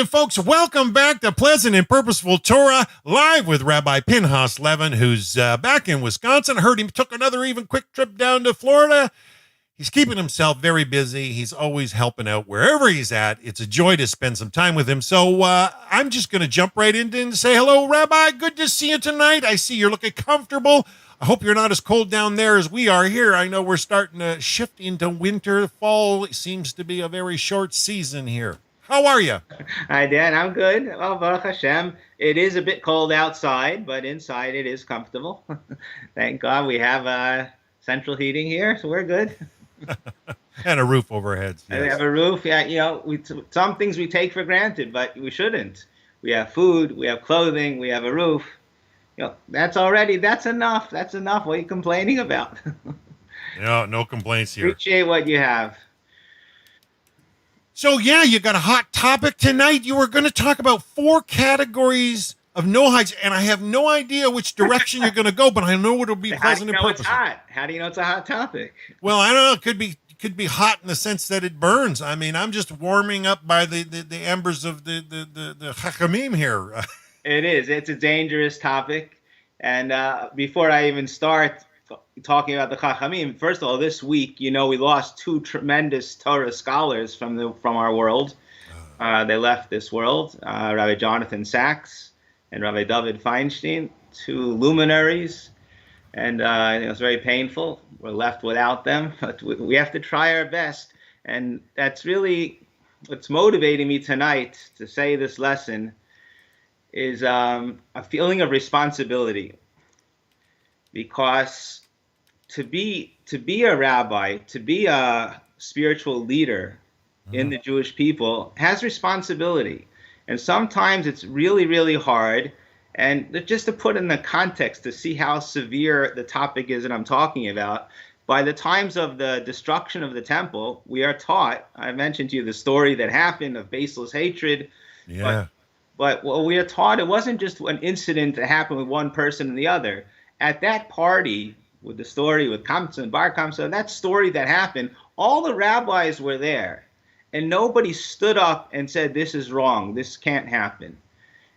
afternoon, folks. Welcome back to Pleasant and Purposeful Torah, live with Rabbi Pinchas Levin, who's back in Wisconsin. Heard him took another even quick trip down to Florida. He's keeping himself very busy. He's always helping out wherever he's at. It's a joy to spend some time with him. So I'm just going to jump right in and say hello, Rabbi. Good to see you tonight. I see you're looking comfortable. I hope you're not as cold down there as we are here. I know we're starting to shift into winter. Fall seems to be a very short season here. How are you? Hi, Dan. I'm good. Well, Baruch Hashem. It is a bit cold outside, but inside it is comfortable. Thank God we have central heating here, so we're good. And a roof overhead. Yes. We have a roof. Yeah, you know, some things we take for granted, but we shouldn't. We have food, we have clothing, we have a roof. You know, that's enough. That's enough. What are you complaining about? No complaints here. Appreciate what you have. So, yeah, you got a hot topic tonight. You were going to talk about 4 categories of Noahides, and I have no idea which direction you're going to go, but I know it'll be pleasant and purposeful. How do you know it's a hot topic? Well, I don't know. It could be hot in the sense that it burns. I mean, I'm just warming up by the embers of the Chachamim here. It is. It's a dangerous topic. And before I even start talking about the Chachamim, first of all, this week, you know, we lost 2 tremendous Torah scholars from our world. They left this world, Rabbi Jonathan Sachs and Rabbi David Feinstein, 2 luminaries. And it was very painful. We're left without them, but we have to try our best. And that's really what's motivating me tonight to say this lesson is a feeling of responsibility. Because to be a rabbi, to be a spiritual leader in the Jewish people has responsibility. And sometimes it's really, really hard. And just to put in the context to see how severe the topic is that I'm talking about, by the times of the destruction of the temple, we are taught, I mentioned to you the story that happened of baseless hatred. Yeah. But what we are taught, it wasn't just an incident that happened with one person and the other. At that party, with the story with Kamsa and Bar Kamsa, that story that happened, all the rabbis were there. And nobody stood up and said, this is wrong, this can't happen.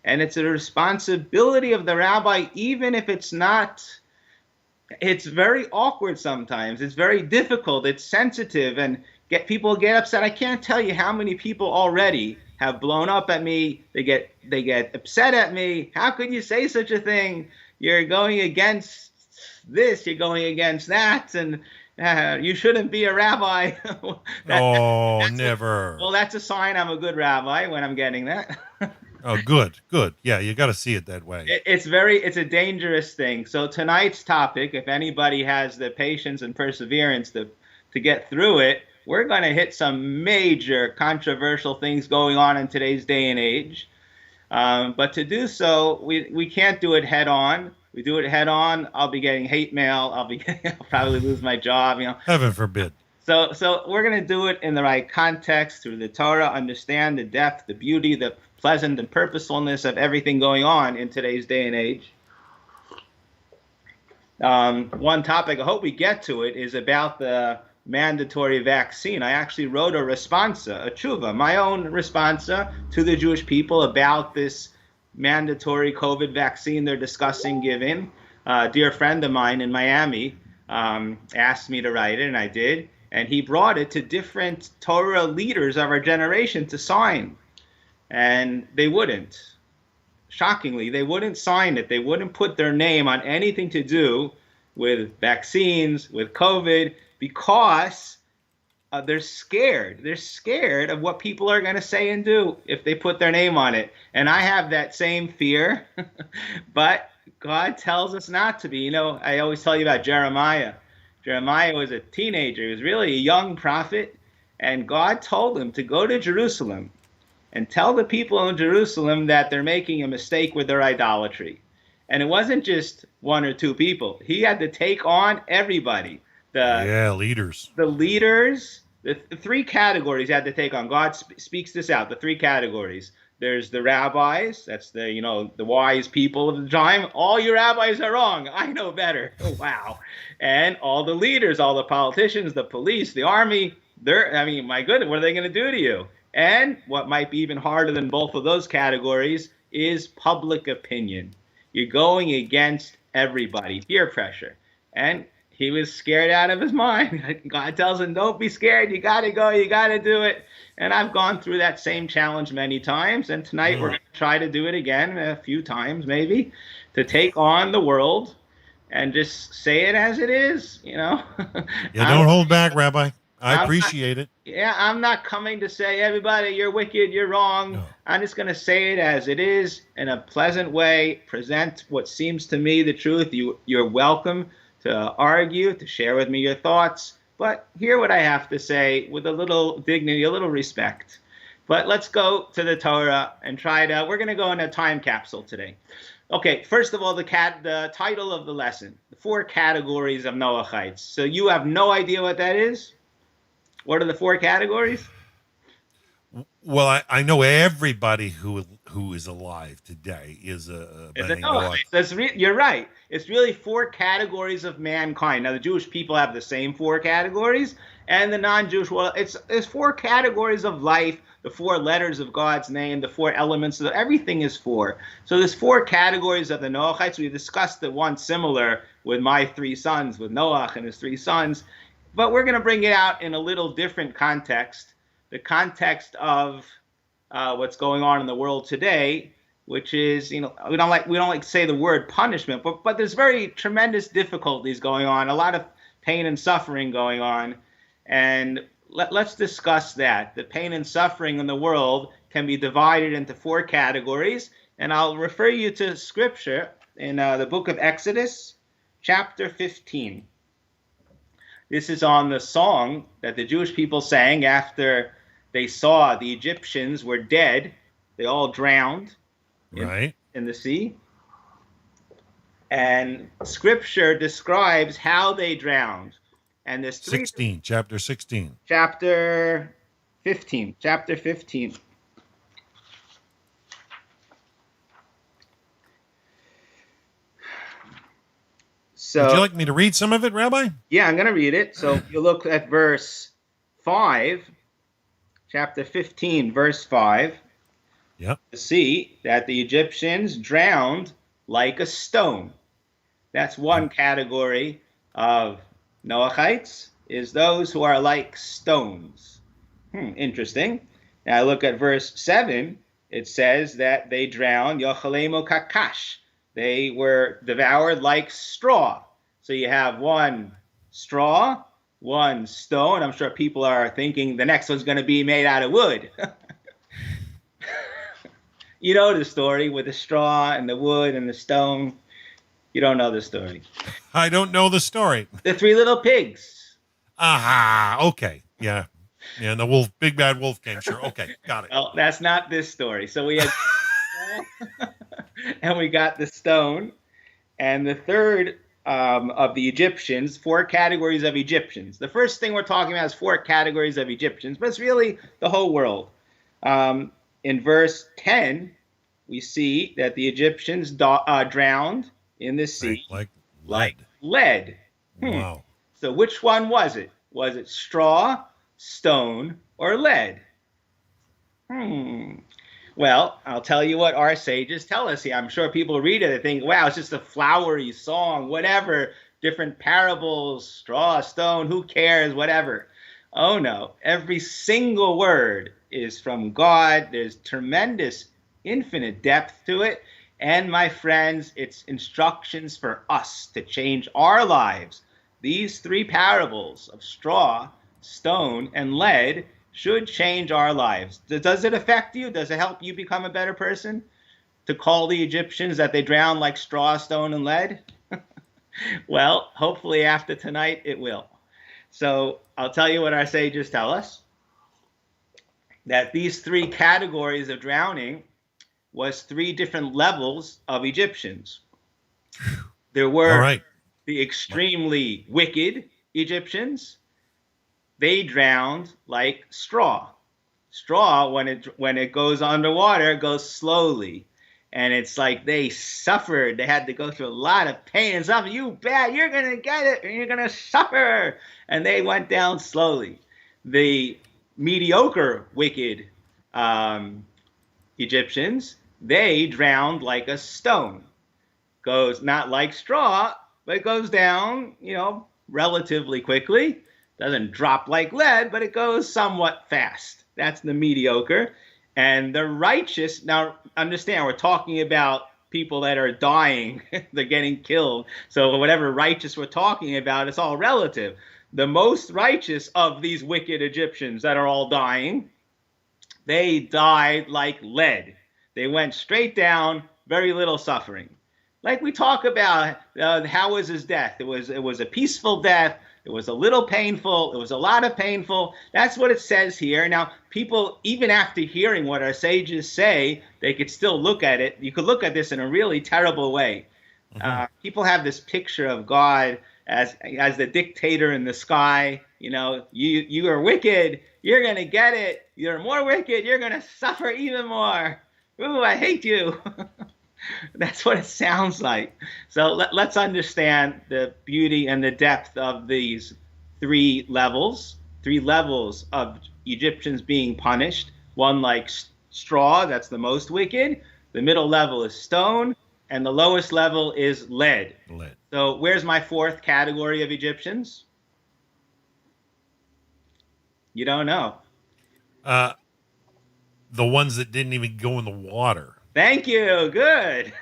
And it's a responsibility of the rabbi, even if it's not, it's very awkward sometimes. It's very difficult. It's sensitive, and people get upset. I can't tell you how many people already have blown up at me. They get upset at me. How could you say such a thing? You're going against this, you're going against that, and you shouldn't be a rabbi. Never. Well, that's a sign I'm a good rabbi when I'm getting that. Oh, good. Yeah, you got to see it that way. It's a dangerous thing. So tonight's topic, if anybody has the patience and perseverance to get through it, we're going to hit some major controversial things going on in today's day and age. But to do so, we can't do it head on. We do it head on, I'll be getting hate mail. I'll probably lose my job. You know, heaven forbid. So we're going to do it in the right context through the Torah, understand the depth, the beauty, the pleasant and purposefulness of everything going on in today's day and age. One topic, I hope we get to it, is about the mandatory vaccine. I actually wrote a responsa, a tshuva, my own responsa to the Jewish people about this mandatory COVID vaccine they're discussing giving. A dear friend of mine in Miami asked me to write it, and I did. And he brought it to different Torah leaders of our generation to sign. And they wouldn't. Shockingly, they wouldn't sign it. They wouldn't put their name on anything to do with vaccines, with COVID, because they're scared. They're scared of what people are going to say and do if they put their name on it. And I have that same fear, but God tells us not to be. You know, I always tell you about Jeremiah. Jeremiah was a teenager. He was really a young prophet, and God told him to go to Jerusalem and tell the people in Jerusalem that they're making a mistake with their idolatry. And it wasn't just 1 or 2 people. He had to take on everybody. Leaders. The leaders, the 3 categories he had to take on. God speaks this out, the 3 categories. There's the rabbis, that's the wise people of the time. All your rabbis are wrong. I know better. Wow. And all the leaders, all the politicians, the police, the army, my goodness, what are they going to do to you? And what might be even harder than both of those categories is public opinion. You're going against everybody, peer pressure. And he was scared out of his mind. God tells him, don't be scared. You got to go. You got to do it. And I've gone through that same challenge many times. And tonight we're going to try to do it again a few times, maybe, to take on the world and just say it as it is, Yeah, don't hold back, Rabbi. I appreciate it. Yeah, I'm not coming to say, everybody, you're wicked, you're wrong. No. I'm just going to say it as it is in a pleasant way, present what seems to me the truth. You're welcome to argue, to share with me your thoughts, but hear what I have to say with a little dignity, a little respect. But let's go to the Torah and we're going to go in a time capsule today. Okay, first of all, the title of the lesson, the 4 categories of Noahides. So you have no idea what that is? What are the 4 categories? Well, I know everybody who is alive today is a Noahide. You're right. It's really 4 categories of mankind. Now, the Jewish people have the same 4 categories, and the non-Jewish, well, it's 4 categories of life, the 4 letters of God's name, the 4 elements of everything is 4. So there's 4 categories of the Noahites. We discussed the one similar with my 3 sons, with Noach and his 3 sons. But we're going to bring it out in a little different context, the context of what's going on in the world today, which is, we don't like to say the word punishment, but there's very tremendous difficulties going on, a lot of pain and suffering going on, and let's discuss that. The pain and suffering in the world can be divided into 4 categories, and I'll refer you to scripture in the book of Exodus, chapter 15. This is on the song that the Jewish people sang after they saw the Egyptians were dead. They all drowned in the sea. And scripture describes how they drowned. And there's chapter 16. Chapter 15. So, would you like me to read some of it, Rabbi? Yeah, I'm going to read it. So you look at verse 5, chapter 15, verse 5. Yep. To see that the Egyptians drowned like a stone. That's one category of Noahites, is those who are like stones. Interesting. Now look at verse 7. It says that they drowned, Yochalemo Kakash. They were devoured like straw. So you have one straw, one stone. I'm sure people are thinking the next one's going to be made out of wood. You know the story with the straw and the wood and the stone. You don't know the story. I don't know the story. The 3 little pigs. Aha. Okay. Yeah. Yeah. And the big bad wolf came. Sure. Okay. Got it. Well, that's not this story. So we had... and we got the stone, and the third of the Egyptians, 4 categories of Egyptians. The first thing we're talking about is 4 categories of Egyptians, but it's really the whole world. In verse 10, we see that the Egyptians drowned in the sea like lead. Wow. So which one was it? Was it straw, stone, or lead? Well, I'll tell you what our sages tell us here. I'm sure people read it and think, wow, it's just a flowery song, whatever, different parables, straw, stone, who cares, whatever. Oh, no. Every single word is from God. There's tremendous, infinite depth to it. And, my friends, it's instructions for us to change our lives. These 3 parables of straw, stone, and lead should change our lives. Does it affect you? Does it help you become a better person? To call the Egyptians that they drowned like straw, stone, and lead? Well, hopefully after tonight it will. So I'll tell you what our sages tell us. That these 3 categories of drowning was 3 different levels of Egyptians. There were the extremely wicked Egyptians. They drowned like straw. Straw, when it goes underwater, goes slowly. And it's like they suffered. They had to go through a lot of pain and suffering. You bet, you're going to get it, and you're going to suffer. And they went down slowly. The mediocre wicked Egyptians, they drowned like a stone. Goes not like straw, but it goes down, relatively quickly. Doesn't drop like lead, but it goes somewhat fast. That's the mediocre. And the righteous, now understand, we're talking about people that are dying, they're getting killed. So whatever righteous we're talking about, it's all relative. The most righteous of these wicked Egyptians that are all dying, they died like lead. They went straight down, very little suffering. Like we talk about, how was his death? It was a peaceful death. It was a little painful. It was a lot of painful. That's what it says here. Now, people, even after hearing what our sages say, they could still look at it. You could look at this in a really terrible way. Mm-hmm. People have this picture of God as the dictator in the sky. You are wicked. You're going to get it. You're more wicked. You're going to suffer even more. Ooh, I hate you. That's what it sounds like. So let's understand the beauty and the depth of these three levels of Egyptians being punished. One like straw, that's the most wicked. The middle level is stone, and the lowest level is lead. So where's my fourth category of Egyptians? You don't know. The ones that didn't even go in the water. Thank you. Good.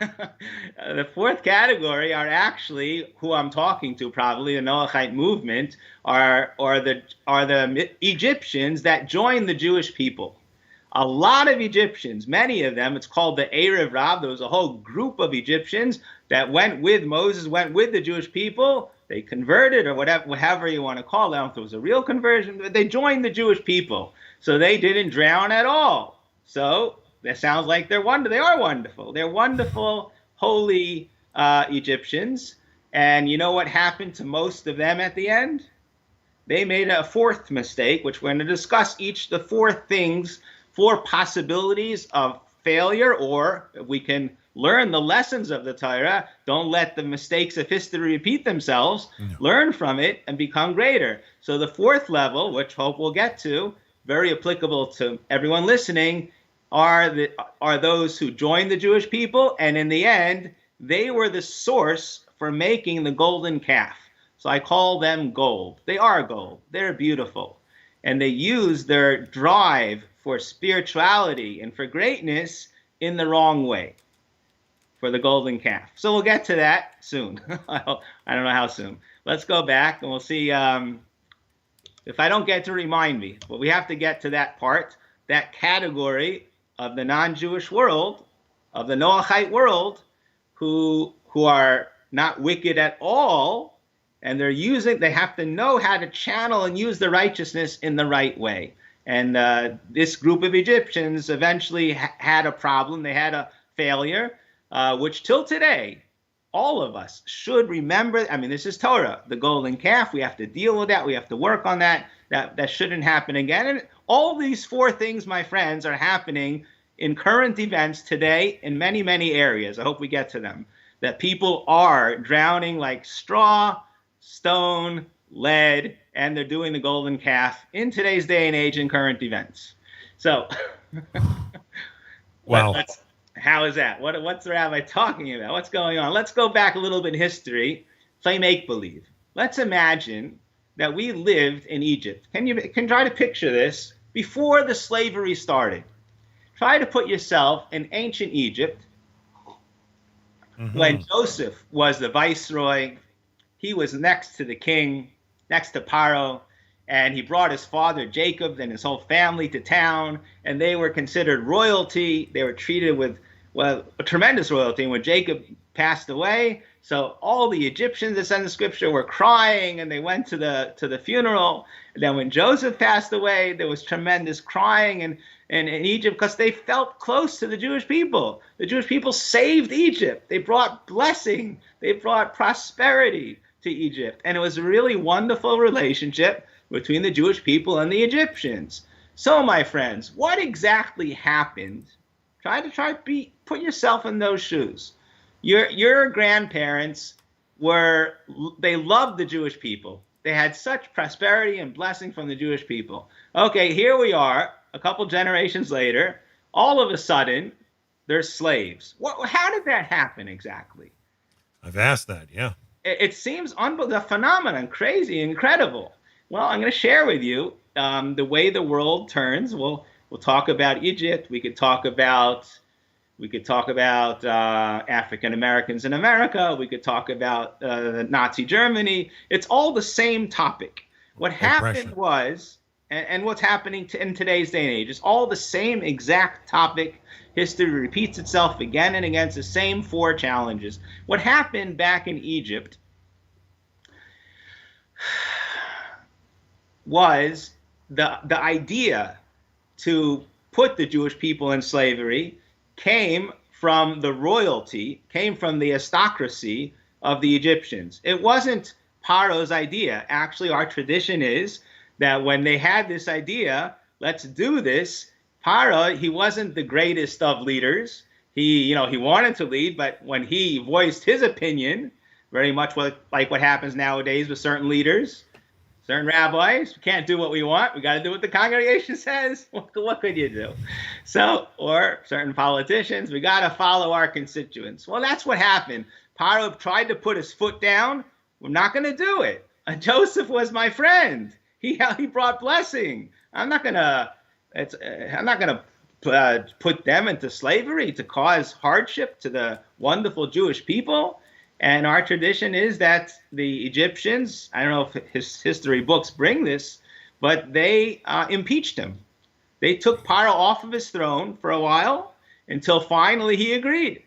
The fourth category are actually who I'm talking to, probably the Noahide movement, are the Egyptians that joined the Jewish people. A lot of Egyptians, many of them, it's called the Erev Rav. There was a whole group of Egyptians that went with Moses, went with the Jewish people. They converted, or whatever you want to call it. I don't know if it was a real conversion, but they joined the Jewish people. So they didn't drown at all. So that sounds like they are wonderful. They're wonderful, holy Egyptians. And you know what happened to most of them at the end? They made a fourth mistake, which we're going to discuss the four possibilities of failure, or we can learn the lessons of the Torah. Don't let the mistakes of history repeat themselves. No. Learn from it and become greater. So the fourth level, which hope we'll get to, very applicable to everyone listening, are those who joined the Jewish people, and in the end, they were the source for making the golden calf. So I call them gold. They are gold. They're beautiful. And they use their drive for spirituality and for greatness in the wrong way, for the golden calf. So we'll get to that soon. I don't know how soon. Let's go back and we'll see if I don't get to remind me. But we have to get to that part, that category of the non-Jewish world, of the Noahide world, who are not wicked at all, and they have to know how to channel and use the righteousness in the right way. And this group of Egyptians eventually had a problem. They had a failure, which till today, all of us should remember. I mean, this is Torah, the golden calf. We have to deal with that. We have to work on that. That shouldn't happen again. And all these four things, my friends, are happening in current events today in many, many areas. I hope we get to them. That people are drowning like straw, stone, lead, and they're doing the golden calf in today's day and age in current events. So, wow. How is that? What's the rabbi talking about? What's going on? Let's go back a little bit in history, play make-believe. Let's imagine that we lived in Egypt. Can try to picture this before the slavery started. Try to put yourself in ancient Egypt when Joseph was the viceroy. He was next to the king, next to Paro, and he brought his father Jacob and his whole family to town, and they were considered royalty. They were treated with, a tremendous royalty. And when Jacob passed away, so all the Egyptians that send the scripture were crying, and they went to the funeral. And then when Joseph passed away, there was tremendous crying in Egypt because they felt close to the Jewish people. The Jewish people saved Egypt. They brought blessing. They brought prosperity to Egypt. And it was a really wonderful relationship between the Jewish people and the Egyptians. So, my friends, what exactly happened? Put yourself in those shoes. Your grandparents they loved the Jewish people. They had such prosperity and blessing from the Jewish people. Okay, here we are. a couple generations later, all of a sudden, they're slaves. How did that happen exactly? I've asked that, yeah. It seems the phenomenon, crazy, incredible. Well, I'm going to share with you the way the world turns. We'll talk about Egypt. We could talk about African Americans in America. We could talk about Nazi Germany. It's all the same topic. What happened was, and what's happening in today's day and age, is all the same exact topic. History repeats itself again and again. It's the same four challenges. What happened back in Egypt was the idea to put the Jewish people in slavery came from the royalty, came from the aristocracy of the Egyptians. It wasn't Paro's idea. Actually, our tradition is that when they had this idea, let's do this, Paro, he wasn't the greatest of leaders. He wanted to lead, but when he voiced his opinion, very much like what happens nowadays with certain leaders, certain rabbis, we can't do what we want. We got to do what the congregation says. What could you do? So, or certain politicians, we got to follow our constituents. Well, that's what happened. Paro tried to put hut foot down. We're not going to do it. Joseph was my friend. He brought blessing. I'm not going to put them into slavery to cause hardship to the wonderful Jewish people. And our tradition is that the Egyptians, I don't know if his history books bring this, but they impeached him. They took Paro off of his throne for a while until finally he agreed.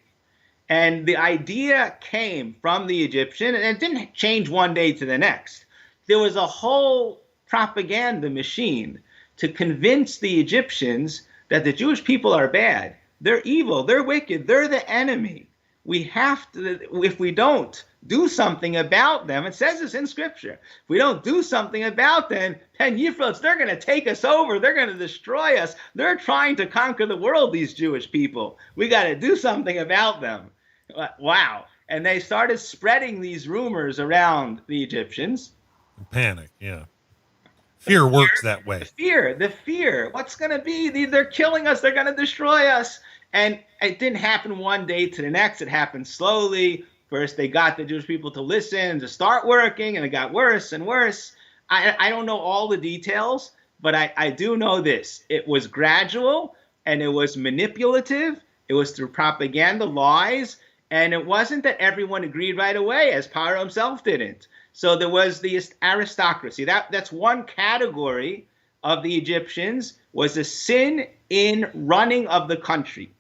And the idea came from the Egyptian, and it didn't change one day to the next. There was a whole propaganda machine to convince the Egyptians that the Jewish people are bad. They're evil. They're wicked. They're the enemy. We have to, if we don't do something about them, it says this in Scripture, if we don't do something about them, then Yifrats, they're going to take us over. They're going to destroy us. They're trying to conquer the world, these Jewish people. We got to do something about them. Wow. And they started spreading these rumors around the Egyptians. Panic, yeah. Fear works that way. The fear. What's going to be? They're killing us. They're going to destroy us. And it didn't happen one day to the next. It happened slowly. First, they got the Jewish people to listen and to start working, and it got worse and worse. I don't know all the details, but I do know this. It was gradual, and it was manipulative. It was through propaganda, lies, and it wasn't that everyone agreed right away, as Paro himself didn't. So there was the aristocracy. That's one category of the Egyptians, was a sin in running of the country.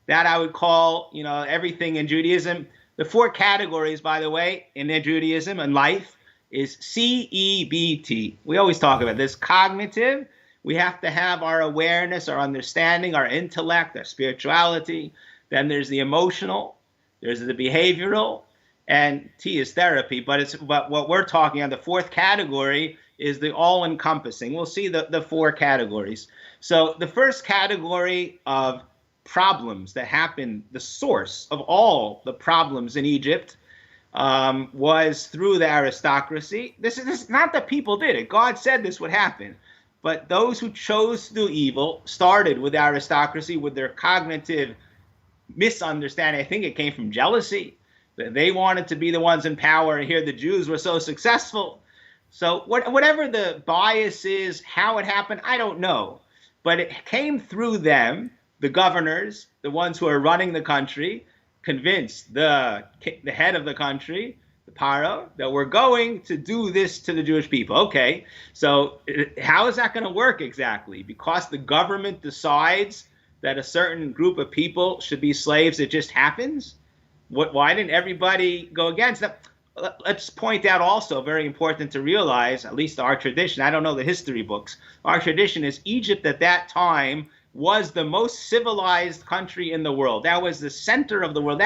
That I would call, everything in Judaism. The four categories, by the way, in Judaism and life is CEBT. We always talk about this. Cognitive. We have to have our awareness, our understanding, our intellect, our spirituality. Then there's the emotional. There's the behavioral. And T is therapy. But what we're talking on, the fourth category, is the all-encompassing. We'll see the four categories. So the first category of problems that happened, the source of all the problems in Egypt, was through the aristocracy. This is not that people did it. God said this would happen. But those who chose to do evil started with the aristocracy, with their cognitive misunderstanding. I think it came from jealousy. They wanted to be the ones in power, and here the Jews were so successful. So whatever the bias is, how it happened, I don't know. But it came through them. The governors, the ones who are running the country, convinced the head of the country, the Paro, that we're going to do this to the Jewish people. Okay, so how is that going to work exactly? Because the government decides that a certain group of people should be slaves, it just happens? Why didn't everybody go against them? Let's point out also, very important to realize, at least our tradition, I don't know the history books, our tradition is Egypt at that time was the most civilized country in the world. That was the center of the world.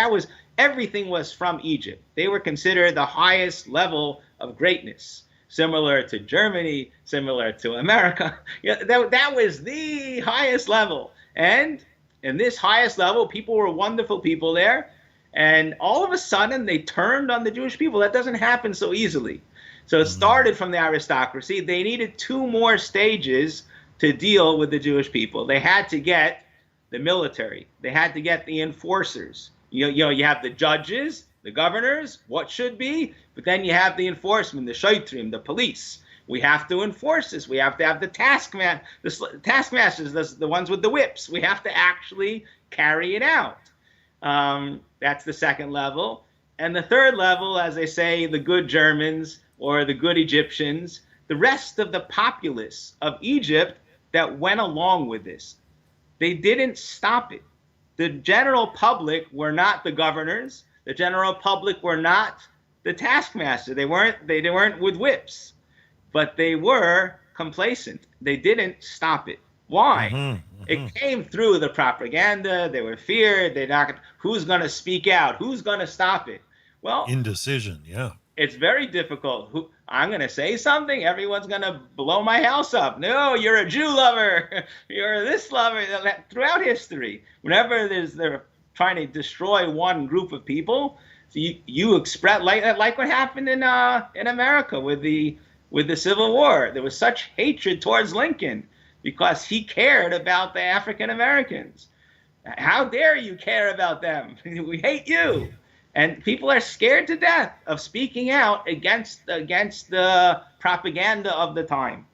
Everything was from Egypt. They were considered the highest level of greatness, similar to Germany, similar to America. That was the highest level. And in this highest level, people were wonderful people there. And all of a sudden, they turned on the Jewish people. That doesn't happen so easily. So it started from the aristocracy. They needed two more stages to deal with the Jewish people. They had to get the military. They had to get the enforcers. You have the judges, the governors, what should be, but then you have the enforcement, the shoitrim, the police. We have to enforce this. We have to have the taskmasters, the ones with the whips. We have to actually carry it out. That's the second level. And the third level, as they say, the good Germans or the good Egyptians, the rest of the populace of Egypt that went along with this. They didn't stop it. The general public were not the governors. The general public were not the taskmaster. They weren't with whips. But they were complacent. They didn't stop it. Why? It came through the propaganda. They were feared. Who's going to speak out? Who's going to stop it? Well, indecision, yeah. It's very difficult. I'm going to say something. Everyone's going to blow my house up. No, you're a Jew lover. You're this lover. Throughout history, whenever they're trying to destroy one group of people, so you express like what happened in America with the Civil War. There was such hatred towards Lincoln because he cared about the African Americans. How dare you care about them? We hate you. And people are scared to death of speaking out against the propaganda of the time.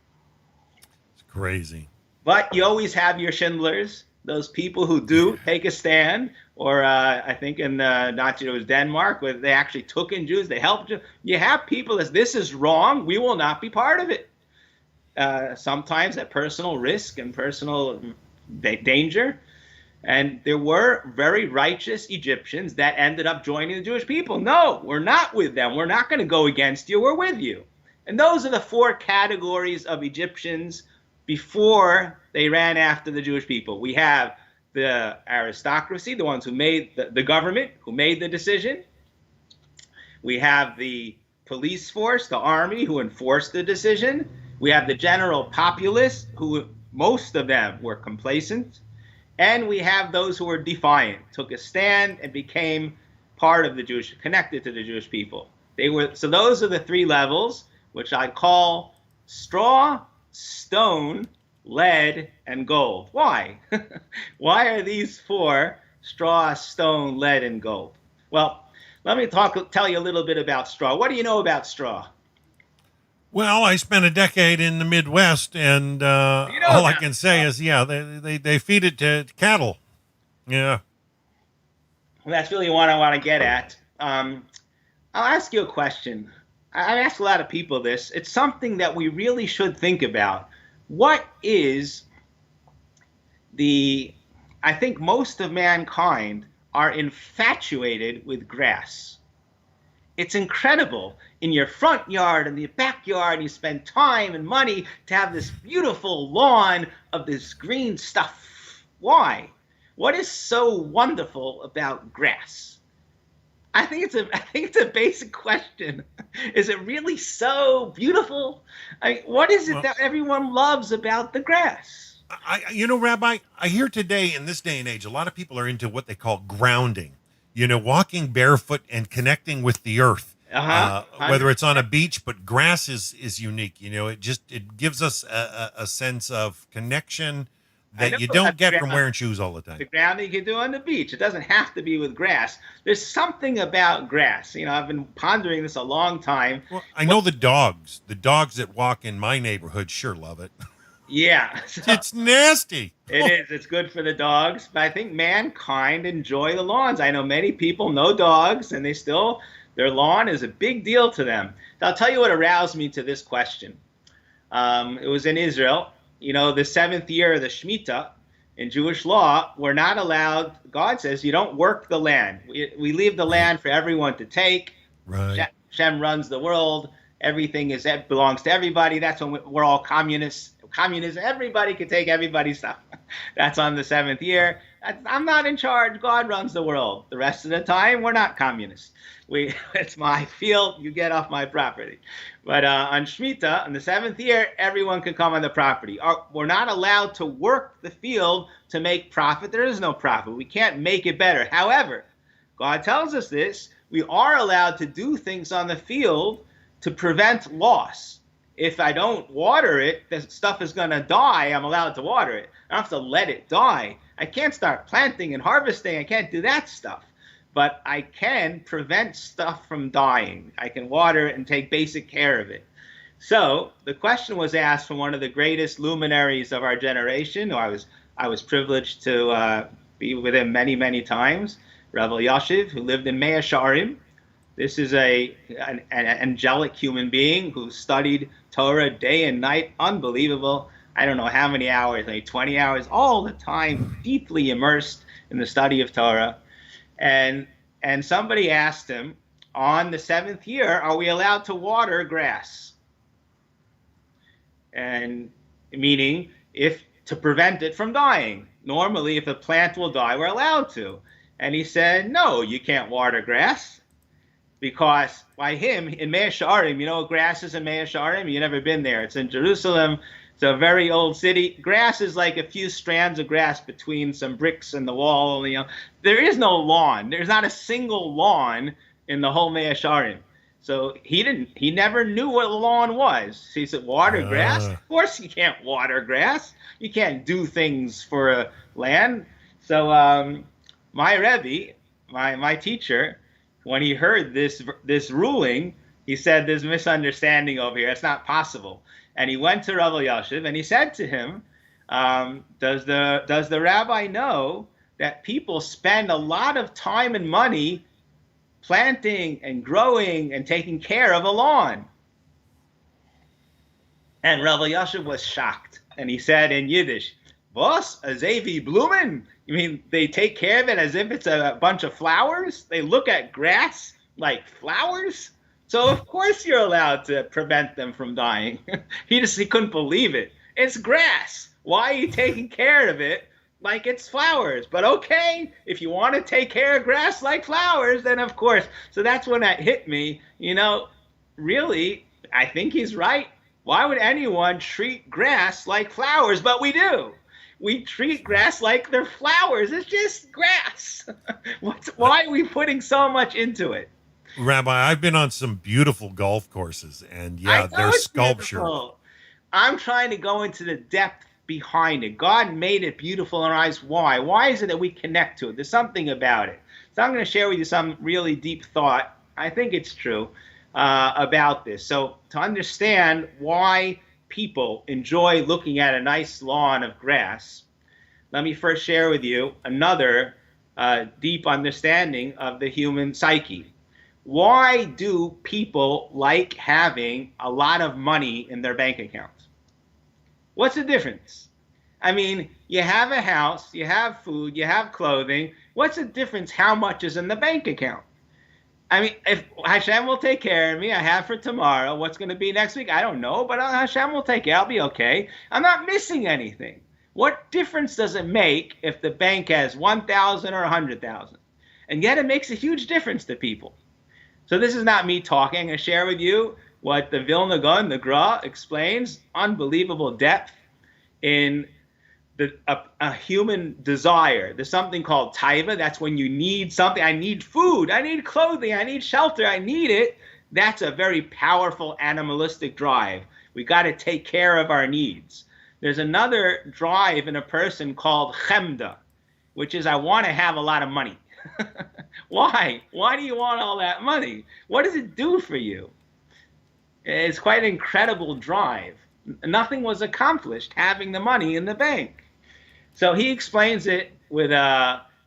It's crazy. But you always have your Schindlers, those people who do take a stand. Or I think in Nazi, it was Denmark, where they actually took in Jews. They helped Jews. You have people that this is wrong. We will not be part of it. Sometimes at personal risk and personal danger. And there were very righteous Egyptians that ended up joining the Jewish people. No, we're not with them. We're not going to go against you. We're with you. And those are the four categories of Egyptians before they ran after the Jewish people. We have the aristocracy, the ones who made the government, who made the decision. We have the police force, the army, who enforced the decision. We have the general populace, who most of them were complacent. And we have those who were defiant, took a stand, and became part of the Jewish, connected to the Jewish people. So those are the three levels, which I call straw, stone, lead, and gold. Why? Why are these four straw, stone, lead, and gold? Well, let me tell you a little bit about straw. What do you know about straw? Well, I spent a decade in the Midwest, and all I can say is, yeah, they feed it to cattle. Yeah. Well, that's really what I want to get at. I'll ask you a question. I ask a lot of people this. It's something that we really should think about. What is I think most of mankind are infatuated with grass. It's incredible. In your front yard and the backyard, you spend time and money to have this beautiful lawn of this green stuff. Why? What is so wonderful about grass? I think it's a basic question. Is it really so beautiful? What is it that everyone loves about the grass? Rabbi, I hear today in this day and age, a lot of people are into what they call grounding. Walking barefoot and connecting with the earth. Whether it's on a beach, but grass is unique. It gives us a sense of connection that you don't get from wearing shoes all the time. The grounding you can do on the beach. It doesn't have to be with grass. There's something about grass. I've been pondering this a long time. Well, I know the dogs that walk in my neighborhood sure love it. Yeah. It's nasty. It is. It's good for the dogs. But I think mankind enjoy the lawns. I know many people know dogs, and their lawn is a big deal to them. I'll tell you what aroused me to this question. It was in Israel. The seventh year of the Shemitah, in Jewish law, we're not allowed, God says, you don't work the land. We leave the land for everyone to take. Right. Shem runs the world. Everything belongs to everybody. That's when we're all communists. Communism, everybody can take everybody's stuff. That's on the seventh year. I'm not in charge. God runs the world. The rest of the time, we're not communists. It's my field. You get off my property. But on Shemitah, on the seventh year, everyone can come on the property. We're not allowed to work the field to make profit. There is no profit. We can't make it better. However, God tells us this. We are allowed to do things on the field to prevent loss. if I don't water it, the stuff is going to die. I'm allowed to water it. I don't have to let it die. I can't start planting and harvesting. I can't do that stuff. But I can prevent stuff from dying. I can water it and take basic care of it. So the question was asked from one of the greatest luminaries of our generation, who I was privileged to be with him many, many times, Rabbi Yashiv, who lived in Mea Shearim. This is an angelic human being who studied Torah day and night, unbelievable. I don't know how many hours, like 20 hours, all the time, deeply immersed in the study of Torah. And somebody asked him, on the 7th year, are we allowed to water grass? And meaning, to prevent it from dying. Normally, if a plant will die, we're allowed to. And he said, no, you can't water grass. Because by him, in Mea Shearim, you know what grass is in Mea Shearim? You've never been there. It's in Jerusalem. It's a very old city. Grass is like a few strands of grass between some bricks and the wall. You know, there is no lawn. There's not a single lawn in the whole Mea Shearim. So he never knew what a lawn was. So he said, water grass? Of course you can't water grass. You can't do things for a land. So my Rebbe, my teacher, when he heard this ruling, he said, there's a misunderstanding over here. It's not possible. And he went to Rabbi Yashiv and he said to him, does the rabbi know that people spend a lot of time and money planting and growing and taking care of a lawn? And Rabbi Yashiv was shocked. And he said in Yiddish, "Was, a Zevi Blumen? You mean they take care of it as if it's a bunch of flowers? They look at grass like flowers? So of course you're allowed to prevent them from dying." He couldn't believe it. It's grass. Why are you taking care of it like it's flowers? But okay, if you want to take care of grass like flowers, then of course. So that's when that hit me. You know, really, I think he's right. Why would anyone treat grass like flowers? But we do. We treat grass like they're flowers. It's just grass. Why are we putting so much into it? Rabbi, I've been on some beautiful golf courses, and yeah, they're sculpture. Beautiful. I'm trying to go into the depth behind it. God made it beautiful in our eyes. Why? Why is it that we connect to it? There's something about it. So I'm going to share with you some really deep thought. I think it's true about this. So to understand why people enjoy looking at a nice lawn of grass, let me first share with you another deep understanding of the human psyche. Why do people like having a lot of money in their bank account? What's the difference? I mean, you have a house, you have food, you have clothing. What's the difference how much is in the bank account? I mean, if Hashem will take care of me, I have for tomorrow. What's going to be next week? I don't know, but Hashem will take care. I'll be okay. I'm not missing anything. What difference does it make if the bank has 1,000 or 100,000? And yet it makes a huge difference to people. So this is not me talking. I'm going to share with you what the Vilna Gaon, the Gra, explains. Unbelievable depth in a human desire. There's something called taiva. That's when you need something. I need food. I need clothing. I need shelter. I need it. That's a very powerful animalistic drive. We got to take care of our needs. There's another drive in a person called chemda, which is I want to have a lot of money. Why? Why do you want all that money? What does it do for you? It's quite an incredible drive. Nothing was accomplished having the money in the bank. So he explains it with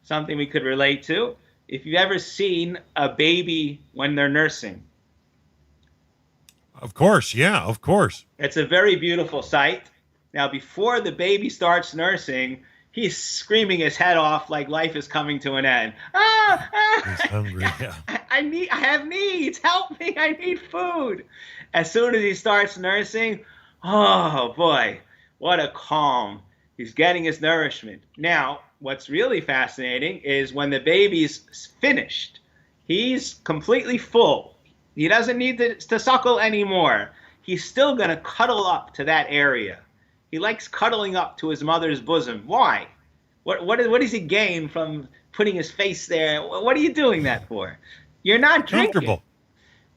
something we could relate to. If you've ever seen a baby when they're nursing. Of course, yeah, of course. It's a very beautiful sight. Now, before the baby starts nursing, he's screaming his head off like life is coming to an end. He's hungry, yeah. I have needs. Help me. I need food. As soon as he starts nursing, oh boy, what a calm. He's getting his nourishment. Now, what's really fascinating is when the baby's finished, he's completely full. He doesn't need to suckle anymore. He's still going to cuddle up to that area. He likes cuddling up to his mother's bosom. Why? What does he gain from putting his face there? What are you doing that for? You're not drinking. Comfortable.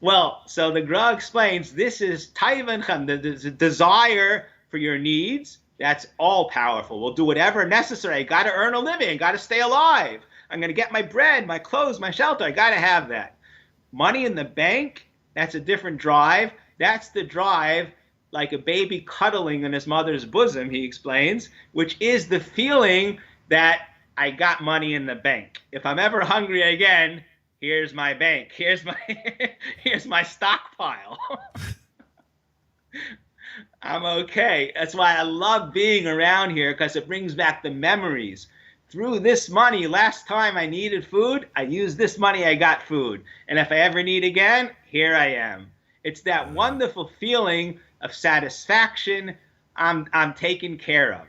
Well, so the Gra explains this is Taivanchem, the desire for your needs. That's all powerful. We'll do whatever necessary. I got to earn a living. I got to stay alive. I'm going to get my bread, my clothes, my shelter. I got to have that. Money in the bank, that's a different drive. That's the drive like a baby cuddling in his mother's bosom, he explains, which is the feeling that I got money in the bank. If I'm ever hungry again, here's my bank. Here's my stockpile. I'm okay. That's why I love being around here, because it brings back the memories. Through this money, last time I needed food, I used this money, I got food. And if I ever need again, here I am. It's that wonderful feeling of satisfaction. I'm taken care of.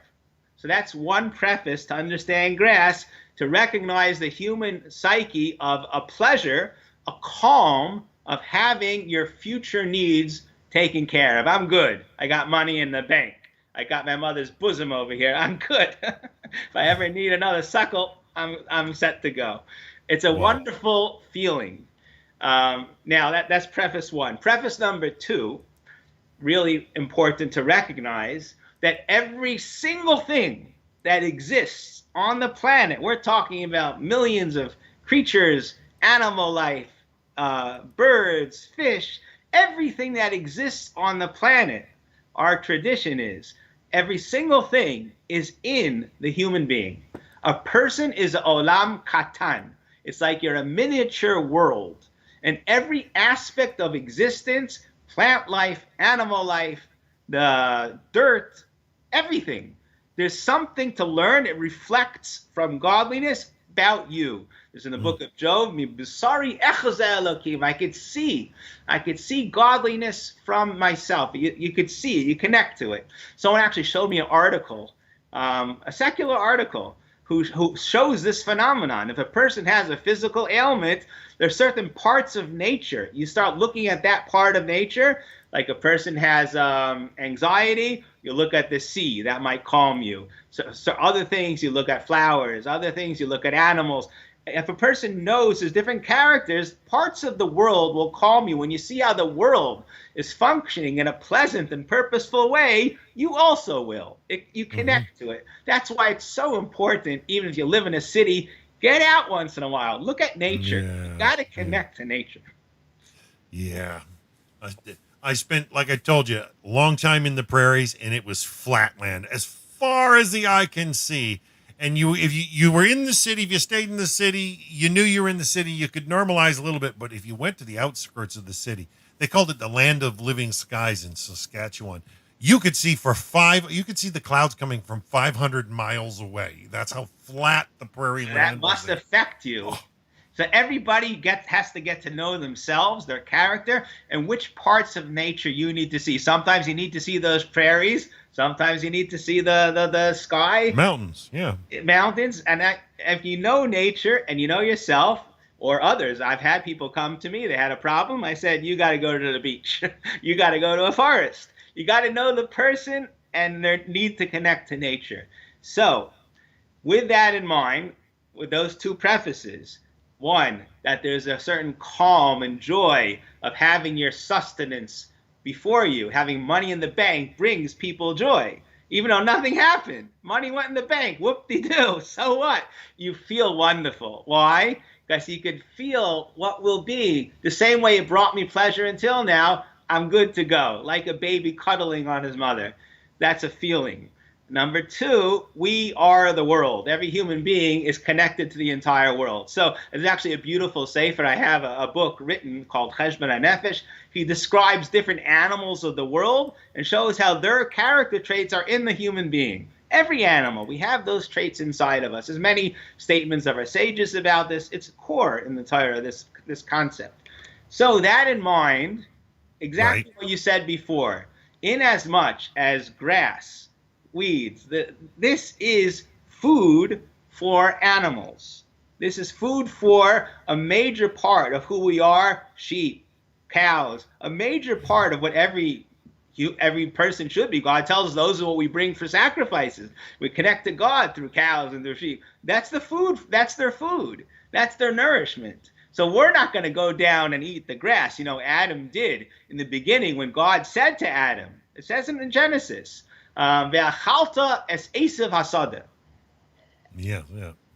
So that's one preface to understand grass, to recognize the human psyche of a pleasure, a calm of having your future needs taken care of. I'm good. I got money in the bank. I got my mother's bosom over here. I'm good. If I ever need another suckle, I'm set to go. It's a wonderful feeling. Now that's preface one. Preface number two, really important to recognize that every single thing that exists on the planet, we're talking about millions of creatures, animal life, birds, fish, everything that exists on the planet, our tradition is, every single thing is in the human being. A person is a olam katan. It's like you're a miniature world. And every aspect of existence, plant life, animal life, the dirt, everything, there's something to learn. It reflects from godliness about you. It's in the book of Job. I could see godliness from myself. You could see it. You connect to it. Someone actually showed me an article, a secular article, who shows this phenomenon. If a person has a physical ailment, there's certain parts of nature. You start looking at that part of nature, like a person has anxiety, you look at the sea, that might calm you. So other things, you look at flowers, other things, you look at animals. If a person knows there's different characters, parts of the world will calm you. When you see how the world is functioning in a pleasant and purposeful way, you also will. You connect to it. That's why it's so important, even if you live in a city, get out once in a while. Look at nature. You got to connect to nature. Yeah. I spent, like I told you, a long time in the prairies, and it was flatland as far as the eye can see. And if you were in the city, if you stayed in the city, you knew you were in the city, you could normalize a little bit. But if you went to the outskirts of the city, they called it the land of living skies in Saskatchewan. You could see the clouds coming from 500 miles away. That's how flat the prairie land was. That must affect you. Oh. So everybody has to get to know themselves, their character, and which parts of nature you need to see. Sometimes you need to see those prairies. Sometimes you need to see the sky. Mountains, yeah. Mountains. And if you know nature and you know yourself or others, I've had people come to me. They had a problem. I said, you got to go to the beach. You got to go to a forest. You got to know the person and their need to connect to nature. So with that in mind, with those two prefaces, one, that there's a certain calm and joy of having your sustenance before you. Having money in the bank brings people joy. Even though nothing happened. Money went in the bank. Whoop-de-doo. So what? You feel wonderful. Why? Because you could feel what will be. The same way it brought me pleasure until now, I'm good to go. Like a baby cuddling on his mother. That's a feeling. Number two, we are the world. Every human being is connected to the entire world. So it's actually a beautiful sefer. I have a book written called Cheshbon HaNefesh. He describes different animals of the world and shows how their character traits are in the human being. Every animal, we have those traits inside of us. There's many statements of our sages about this. It's core in the Torah, this concept. So that in mind, exactly what you said before, in as much as grass, weeds, this is food for animals. This is food for a major part of who we are, sheep, cows, a major part of what every person should be. God tells us those are what we bring for sacrifices. We connect to God through cows and through sheep. That's the food. That's their food. That's their nourishment. So we're not going to go down and eat the grass. Adam did in the beginning when God said to Adam, it says in Genesis, Ve'achalta es esav hasada. Yeah.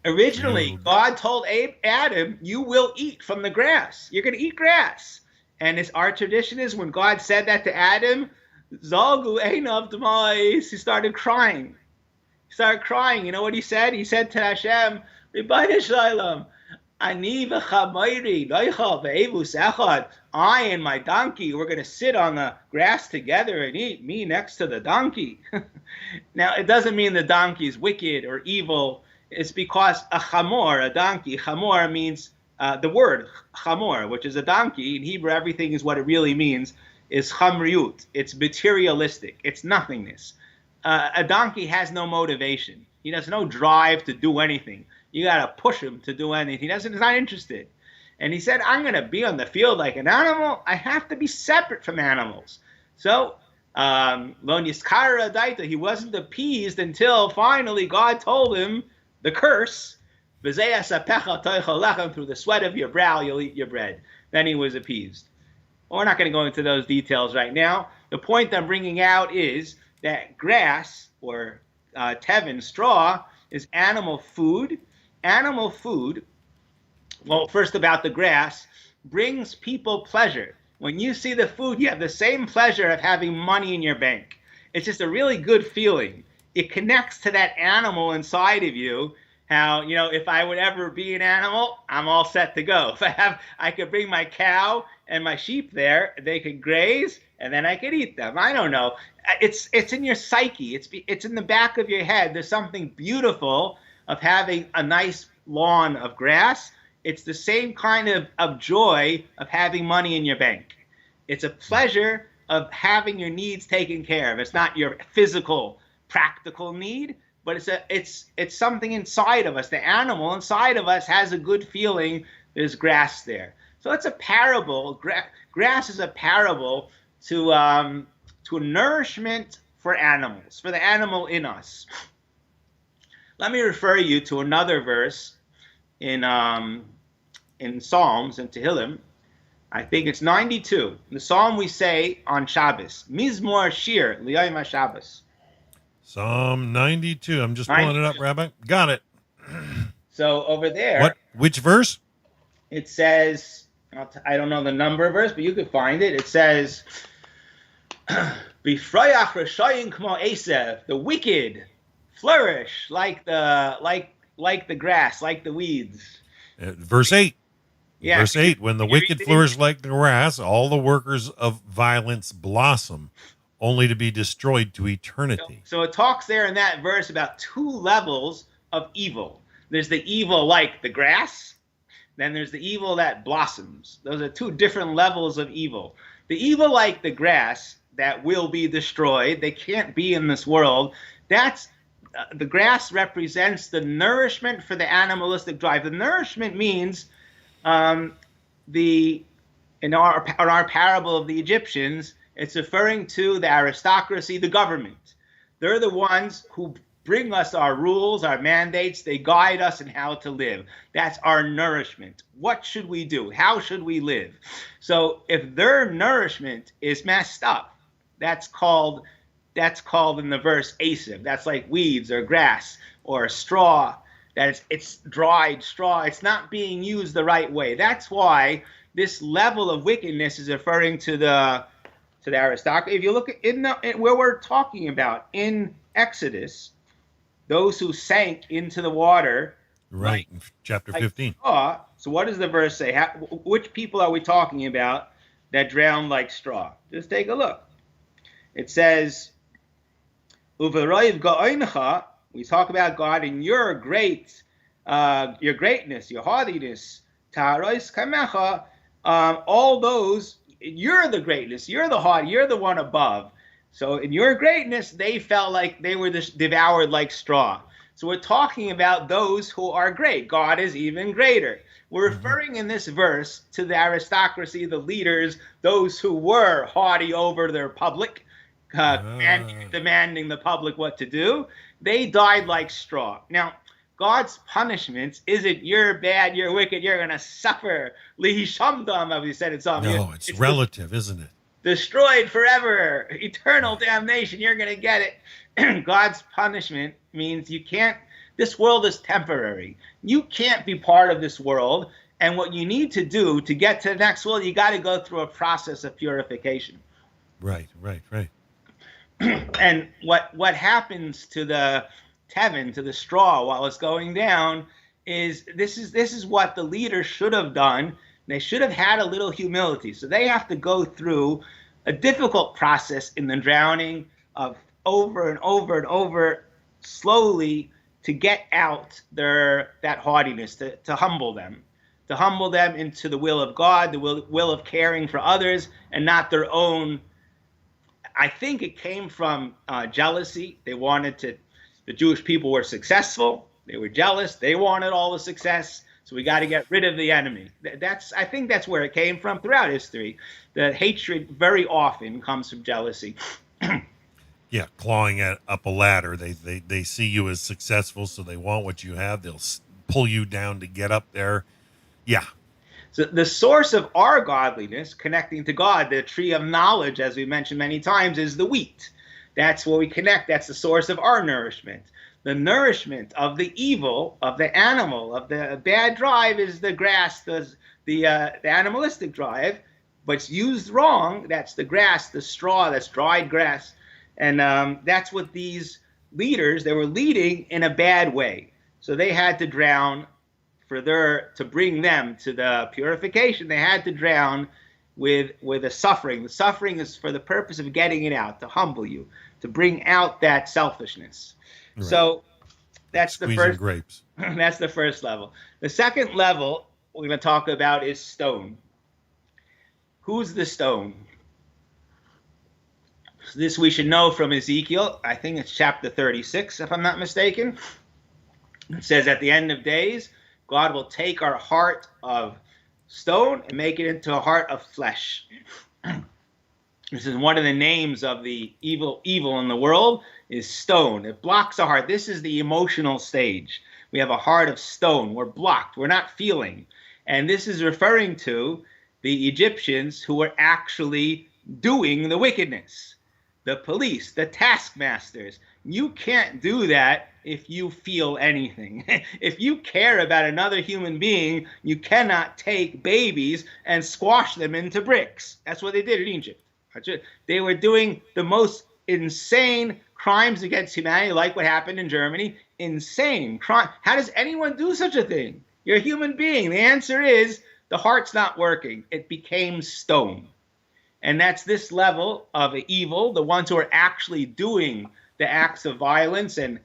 Originally, God told Adam, you will eat from the grass. You're going to eat grass. And our tradition is when God said that to Adam, Zalgu einav d'mais, he started crying. You know what he said? He said to Hashem, Ribono Shel Ani v'chamayri loicha ve'evus echad. I and my donkey, we're going to sit on the grass together and eat, me next to the donkey. Now, it doesn't mean the donkey is wicked or evil. It's because a donkey, chamor means the word chamor, which is a donkey. In Hebrew, everything is what it really means, is chamriut. It's materialistic. It's nothingness. A donkey has no motivation. He has no drive to do anything. You got to push him to do anything. He's not interested. And he said, I'm going to be on the field like an animal. I have to be separate from animals. So, lo niskara daita, he wasn't appeased until finally God told him the curse, through the sweat of your brow you'll eat your bread. Then he was appeased. Well, we're not going to go into those details right now. The point I'm bringing out is that grass, or tevin, straw, is animal food. Animal food, well, first about the grass, brings people pleasure. When you see the food, you have the same pleasure of having money in your bank. It's just a really good feeling. It connects to that animal inside of you. How, if I would ever be an animal, I'm all set to go. If I could bring my cow and my sheep there, they could graze, and then I could eat them. I don't know. It's in your psyche. It's in the back of your head. There's something beautiful of having a nice lawn of grass. It's the same kind of joy of having money in your bank. It's a pleasure of having your needs taken care of. It's not your physical, practical need, but it's something inside of us. The animal inside of us has a good feeling. There's grass there. So it's a parable. Grass is a parable to a nourishment for animals, for the animal in us. Let me refer you to another verse in Psalms and Tehillim. I think it's 92. The psalm we say on Shabbos. Mizmor Shir L'Yom HaShabbos. Psalm 92. I'm just pulling it up, Rabbi. Got it. So over there. What? Which verse? It says, I don't know the number of verse, but you could find it. It says, B'frayach Rashayim K'mo Esav, the wicked flourish like the grass, like the weeds. Verse 8. Yeah. Verse 8, when the wicked flourish like the grass, all the workers of violence blossom, only to be destroyed to eternity. So it talks there in that verse about two levels of evil. There's the evil like the grass, then there's the evil that blossoms. Those are two different levels of evil. The evil like the grass that will be destroyed, they can't be in this world, that's the grass represents the nourishment for the animalistic drive. The nourishment means in our parable of the Egyptians, it's referring to the aristocracy, the government. They're the ones who bring us our rules, our mandates. They guide us in how to live. That's our nourishment. What should we do? How should we live? So if their nourishment is messed up, that's called in the verse Asim. That's like weeds or grass or straw. It's dried straw. It's not being used the right way. That's why this level of wickedness is referring to the aristocracy. If you look at where we're talking about in Exodus, those who sank into the water. Right, chapter 15. Straw. So what does the verse say? Which people are we talking about that drowned like straw? Just take a look. It says, Uveroiv ga'oincha, we talk about God in your greatness, your haughtiness, ta'arois kamecha, all those, you're the greatness, you're the haughty, you're the one above. So in your greatness, they felt like they were devoured like straw. So we're talking about those who are great. God is even greater. We're referring in this verse to the aristocracy, the leaders, those who were haughty over their public, demanding the public what to do. They died like straw. Now, God's punishments isn't you're bad, you're wicked, you're going to suffer. Lihi shamdam, as we said in Psalm. No, it's relative, isn't it? Destroyed forever, eternal damnation, you're going to get it. God's punishment means you can't, this world is temporary. You can't be part of this world. And what you need to do to get to the next world, you got to go through a process of purification. Right. And what happens to the tevin, to the straw, while it's going down, is this is what the leader should have done. They should have had a little humility. So they have to go through a difficult process in the drowning of over and over and over, slowly, to get out that haughtiness, to humble them. To humble them into the will of God, the will of caring for others, and not their own. I think it came from jealousy. They wanted to, the Jewish people were successful. They were jealous. They wanted all the success. So we got to get rid of the enemy. I think that's where it came from throughout history. The hatred very often comes from jealousy. Yeah, clawing up a ladder. They see you as successful, so they want what you have. They'll pull you down to get up there. Yeah. So the source of our godliness, connecting to God, the tree of knowledge, as we mentioned many times, is the wheat. That's where we connect. That's the source of our nourishment. The nourishment of the evil, of the animal, of the bad drive is the grass, the animalistic drive. But it's used wrong. That's the grass, the straw, that's dried grass. And that's what these leaders, they were leading in a bad way. So they had to drown. To bring them to the purification, they had to drown with a suffering. The suffering is for the purpose of getting it out, to humble you, to bring out that selfishness. Right. So that's the first grapes. That's the first level. The second level we're going to talk about is stone. Who's the stone? This we should know from Ezekiel. I think it's chapter 36, if I'm not mistaken. It says, at the end of days, God will take our heart of stone and make it into a heart of flesh. This is one of the names of the evil in the world, is stone. It blocks our heart. This is the emotional stage. We have a heart of stone. We're blocked. We're not feeling. And this is referring to the Egyptians who were actually doing the wickedness. The police, the taskmasters. You can't do that if you feel anything. If you care about another human being, you cannot take babies and squash them into bricks. That's what they did in Egypt. They were doing the most insane crimes against humanity, like what happened in Germany. Insane crime. How does anyone do such a thing? You're a human being. The answer is the heart's not working. It became stone. And that's this level of evil, the ones who are actually doing the acts of violence and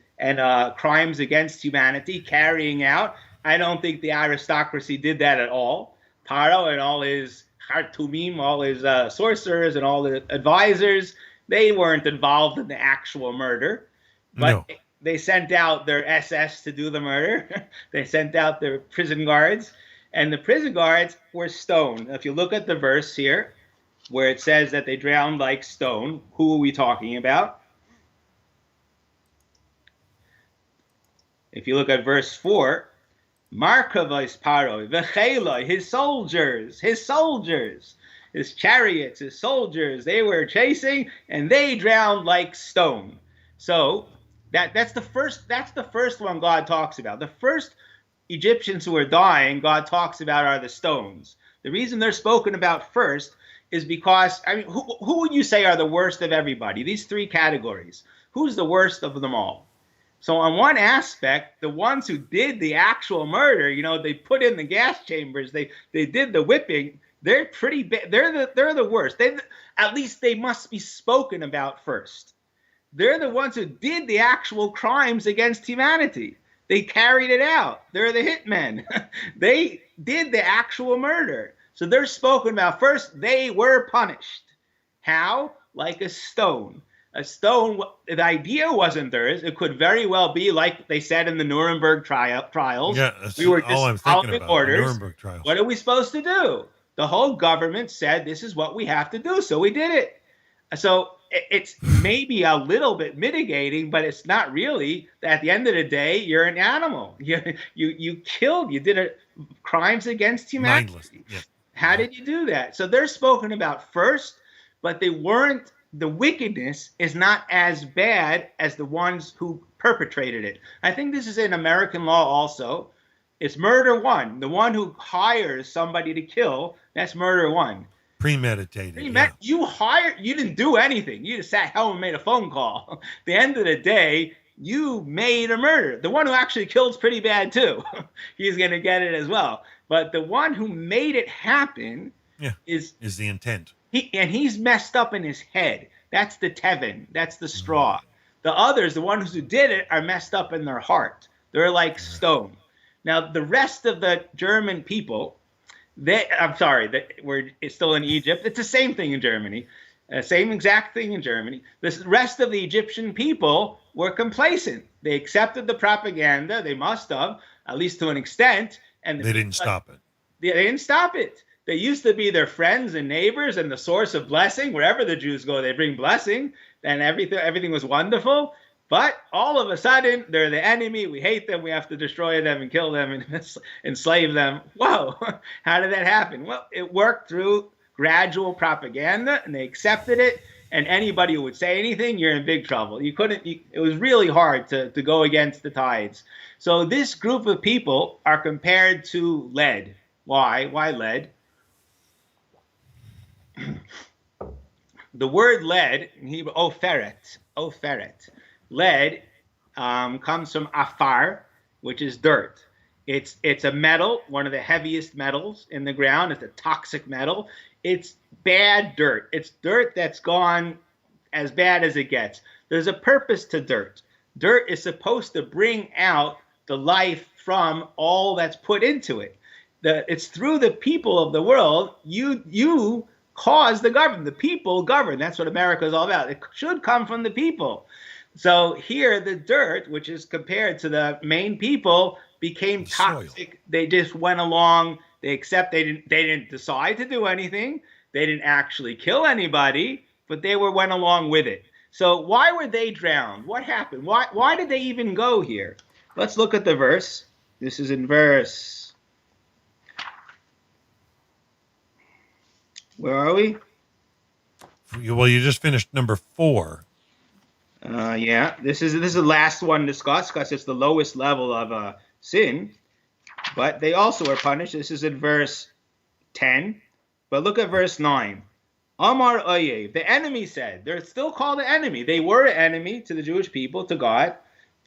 crimes against humanity, carrying out. I don't think the aristocracy did that at all. Paro and all his Khartoumim, all his sorcerers and all the advisors, they weren't involved in the actual murder. But no. They sent out their SS to do the murder. They sent out their prison guards. And the prison guards were stoned. If you look at the verse here, where it says that they drowned like stone, who are we talking about? If you look at verse 4, Markavais Paroi, Vecheloi, his soldiers, his chariots, his soldiers, they were chasing, and they drowned like stone. So that's the first one God talks about. The first Egyptians who are dying, God talks about, are the stones. The reason they're spoken about first is because, I mean, who would you say are the worst of everybody? These three categories. Who's the worst of them all? So on one aspect, the ones who did the actual murder, they put in the gas chambers, they did the whipping, they're pretty bad. They're the worst. At least they must be spoken about first. They're the ones who did the actual crimes against humanity. They carried it out. They're the hitmen. They did the actual murder. So they're spoken about first. They were punished. How? Like a stone. A stone, the idea wasn't theirs. It could very well be like they said in the Nuremberg trials. Yeah, we were just following orders. Nuremberg trials. What are we supposed to do? The whole government said this is what we have to do, so we did it. So it's maybe a little bit mitigating, but it's not really. At the end of the day, you're an animal. You killed. You did crimes against humanity. Mindless. Yeah. How did you do that? So they're spoken about first, but they weren't. The wickedness is not as bad as the ones who perpetrated it. I think this is in American law also. It's murder one. The one who hires somebody to kill, that's murder one. Premeditated. You didn't do anything. You just sat home and made a phone call. At the end of the day, you made a murder. The one who actually killed's pretty bad too. He's going to get it as well. But the one who made it happen is the intent. He's messed up in his head. That's the tevin. That's the straw. The others, the ones who did it, are messed up in their heart. They're like stone. Now, the rest of the German people, we're still in Egypt. It's the same thing in Germany. Same exact thing in Germany. The rest of the Egyptian people were complacent. They accepted the propaganda. They must have, at least to an extent. And they didn't stop it. They didn't stop it. They used to be their friends and neighbors and the source of blessing. Wherever the Jews go, they bring blessing. And everything was wonderful. But all of a sudden, they're the enemy. We hate them. We have to destroy them and kill them and enslave them. Whoa, how did that happen? Well, it worked through gradual propaganda, and they accepted it. And anybody who would say anything, you're in big trouble. It was really hard to go against the tides. So this group of people are compared to lead. Why? Why lead? The word lead, in Hebrew, oferet. Lead comes from afar, which is dirt. It's a metal, one of the heaviest metals in the ground. It's a toxic metal. It's bad dirt. It's dirt that's gone as bad as it gets. There's a purpose to dirt. Dirt is supposed to bring out the life from all that's put into it. It's through the people of the world. You cause the government. The people govern. That's what America is all about. It should come from the people. So here, the dirt, which is compared to the main people, became toxic. Soil. They just went along. They didn't decide to do anything. They didn't actually kill anybody, but they went along with it. So why were they drowned? What happened? Why did they even go here? Let's look at the verse. This is in verse. Where are we? Well, you just finished number 4. This is the last one discussed because it's the lowest level of sin. But they also are punished. This is in verse 10. But look at verse 9. Amar Oyev, the enemy said, they're still called the enemy. They were an enemy to the Jewish people, to God.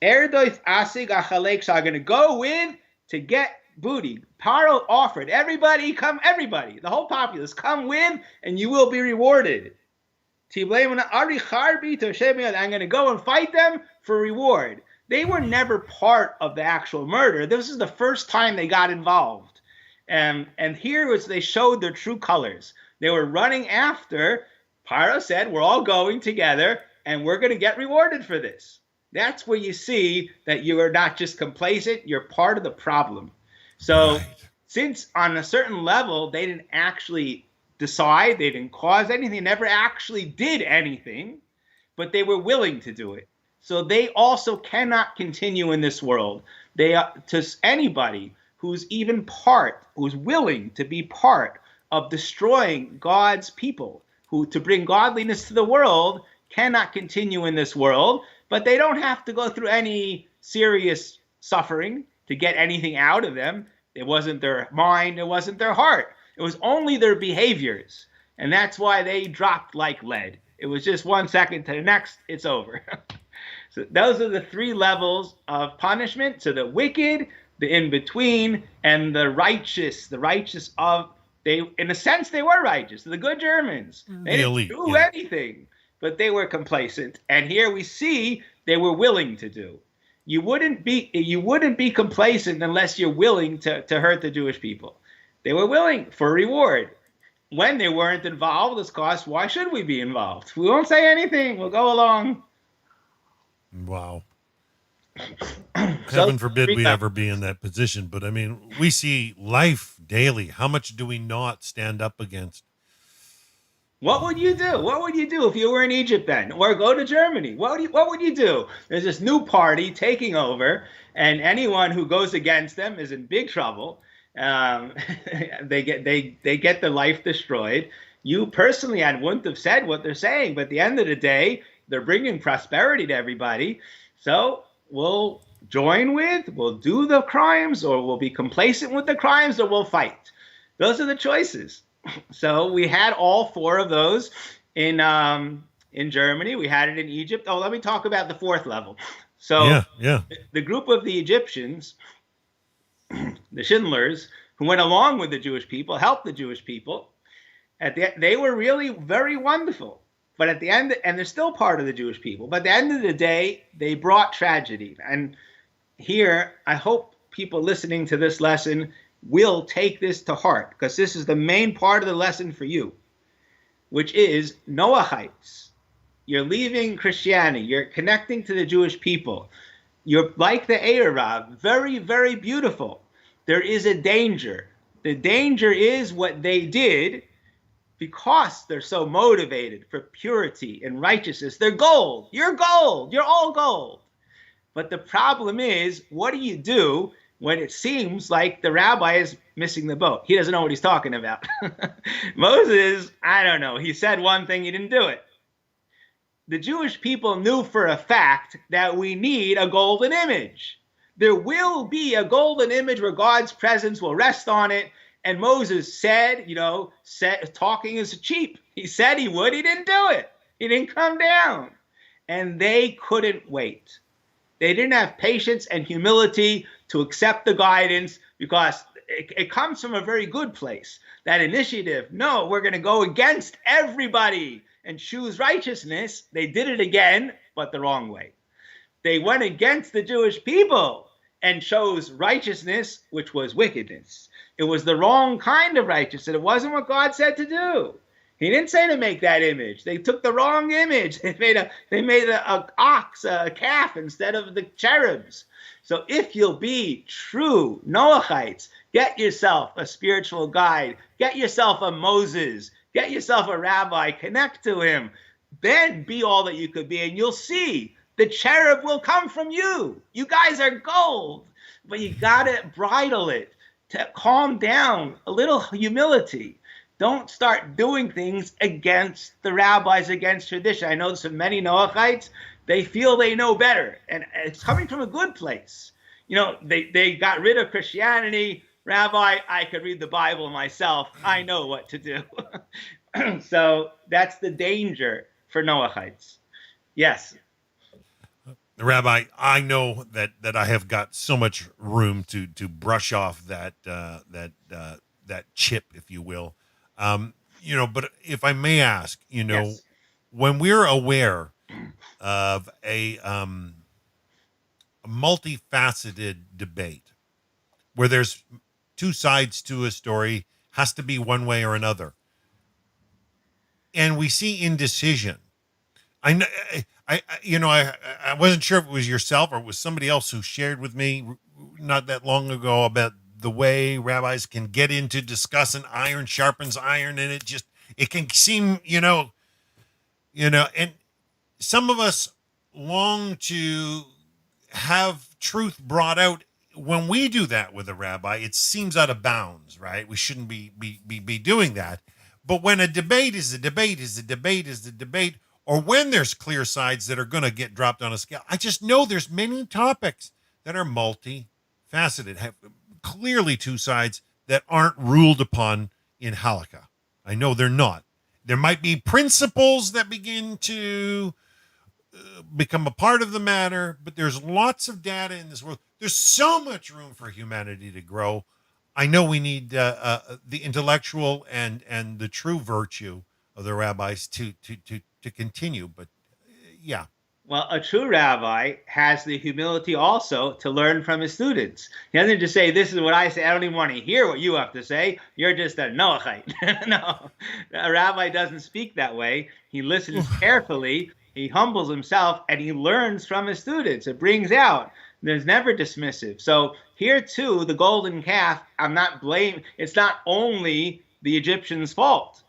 Erdoith asig achalek, I'm going to go in to get booty. Paro offered, everybody, the whole populace, come win, and you will be rewarded. I'm going to go and fight them for reward. They were never part of the actual murder. This is the first time they got involved. And here they showed their true colors. They were running after. Paro said, we're all going together, and we're going to get rewarded for this. That's where you see that you are not just complacent, you're part of the problem. So since on a certain level, they didn't actually decide, they didn't cause anything, they never actually did anything, but they were willing to do it. So they also cannot continue in this world. To anybody who's willing to be part of destroying God's people, to bring godliness to the world, cannot continue in this world, but they don't have to go through any serious suffering to get anything out of them. It wasn't their mind, it wasn't their heart. It was only their behaviors. And that's why they dropped like lead. It was just 1 second to the next, it's over. So those are the 3 levels of punishment. So the wicked, the in-between, and the righteous. The righteous in a sense, they were righteous. The good Germans. They didn't do anything, but they were complacent. And here we see they were willing to do. You wouldn't be complacent unless you're willing to hurt the Jewish people. They were willing for reward. When they weren't involved, of course, why should we be involved? We won't say anything. We'll go along. Wow. Heaven forbid we ever be in that position. But I mean, we see life daily. How much do we not stand up against What would you do? What would you do if you were in Egypt then? Or go to Germany? What would you do? There's this new party taking over, and anyone who goes against them is in big trouble. Um, they get their life destroyed. You personally, I wouldn't have said what they're saying, but at the end of the day, they're bringing prosperity to everybody. So we'll we'll do the crimes, or we'll be complacent with the crimes, or we'll fight. Those are the choices. So we had all four of those in Germany. We had it in Egypt. Oh, let me talk about the fourth level. So the group of the Egyptians, the Schindlers, who went along with the Jewish people, helped the Jewish people. They were really very wonderful. But at the end, and they're still part of the Jewish people, but at the end of the day, they brought tragedy. And here, I hope people listening to this lesson will take this to heart, because this is the main part of the lesson for you, which is Noahides. You're leaving Christianity. You're connecting to the Jewish people. You're like the Arab, very, very beautiful. There is a danger. The danger is what they did, because they're so motivated for purity and righteousness. They're gold. You're gold. You're all gold. But the problem is, what do you do when it seems like the rabbi is missing the boat? He doesn't know what he's talking about. Moses, I don't know. He said one thing, he didn't do it. The Jewish people knew for a fact that we need a golden image. There will be a golden image where God's presence will rest on it. And Moses said, talking is cheap. He said he would. He didn't do it. He didn't come down. And they couldn't wait. They didn't have patience and humility to accept the guidance, because it comes from a very good place. That initiative, no, we're going to go against everybody and choose righteousness. They did it again, but the wrong way. They went against the Jewish people and chose righteousness, which was wickedness. It was the wrong kind of righteousness. It wasn't what God said to do. He didn't say to make that image. They took the wrong image. They made a ox, a calf, instead of the cherubs. So if you'll be true Noahides, get yourself a spiritual guide. Get yourself a Moses. Get yourself a rabbi. Connect to him. Then be all that you could be, and you'll see the cherub will come from you. You guys are gold, but you got to bridle it, to calm down, a little humility. Don't start doing things against the rabbis, against tradition. I know so many Noahides, they feel they know better, and it's coming from a good place. They got rid of Christianity. Rabbi, I could read the Bible myself. I know what to do. So that's the danger for Noahides. Yes. Rabbi, I know that I have got so much room to brush off that chip, if you will. But if I may ask, Yes. when we're aware of a multifaceted debate where there's two sides to a story, has to be one way or another, and we see indecision. I wasn't sure if it was yourself or it was somebody else who shared with me not that long ago about the way rabbis can get into discussing iron sharpens iron, and it can seem, and some of us long to have truth brought out. When we do that with a rabbi, it seems out of bounds, right? We shouldn't be doing that. But when a debate is a debate is a debate is a debate, or when there's clear sides that are going to get dropped on a scale, I just know there's many topics that are multifaceted, have clearly two sides that aren't ruled upon in halakha. I know they're not. There might be principles that begin to become a part of the matter, but there's lots of data in this world. There's so much room for humanity to grow. I know we need the intellectual and the true virtue of the rabbis to continue, but yeah. Well, a true rabbi has the humility also to learn from his students. He doesn't just say, this is what I say. I don't even want to hear what you have to say. You're just a Noahide. No, a rabbi doesn't speak that way. He listens carefully. He humbles himself, and he learns from his students. It brings out. There's never dismissive. So here, too, the golden calf, I'm not blaming. It's not only the Egyptians' fault.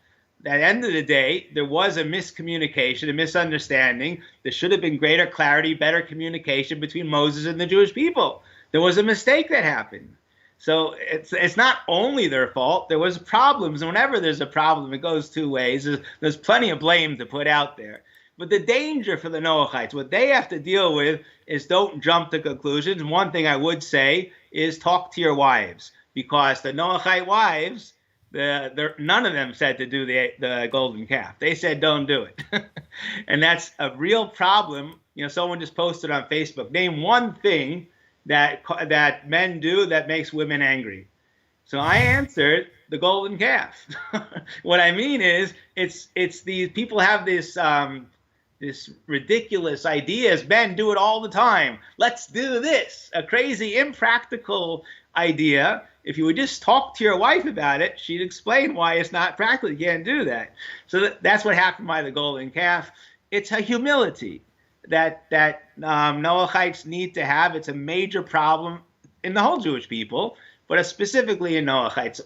at the end of the day, there was a miscommunication, a misunderstanding. There should have been greater clarity, better communication between Moses and the Jewish people. There was a mistake that happened. So it's not only their fault. There was problems, and whenever there's a problem, it goes two ways. There's plenty of blame to put out there. But the danger for the Noahides, what they have to deal with is don't jump to conclusions. One thing I would say is talk to your wives, because the Noahide wives, none of them said to do the golden calf. They said don't do it. And that's a real problem. Someone just posted on Facebook, name one thing that men do that makes women angry. So I answered the golden calf. What I mean is it's these people have this ridiculous ideas. Men do it all the time. Let's do this. A crazy, impractical idea. If you would just talk to your wife about it, she'd explain why it's not practical. You can't do that. So that's what happened by the golden calf. It's a humility that Noahides need to have. It's a major problem in the whole Jewish people, but specifically in Noahides.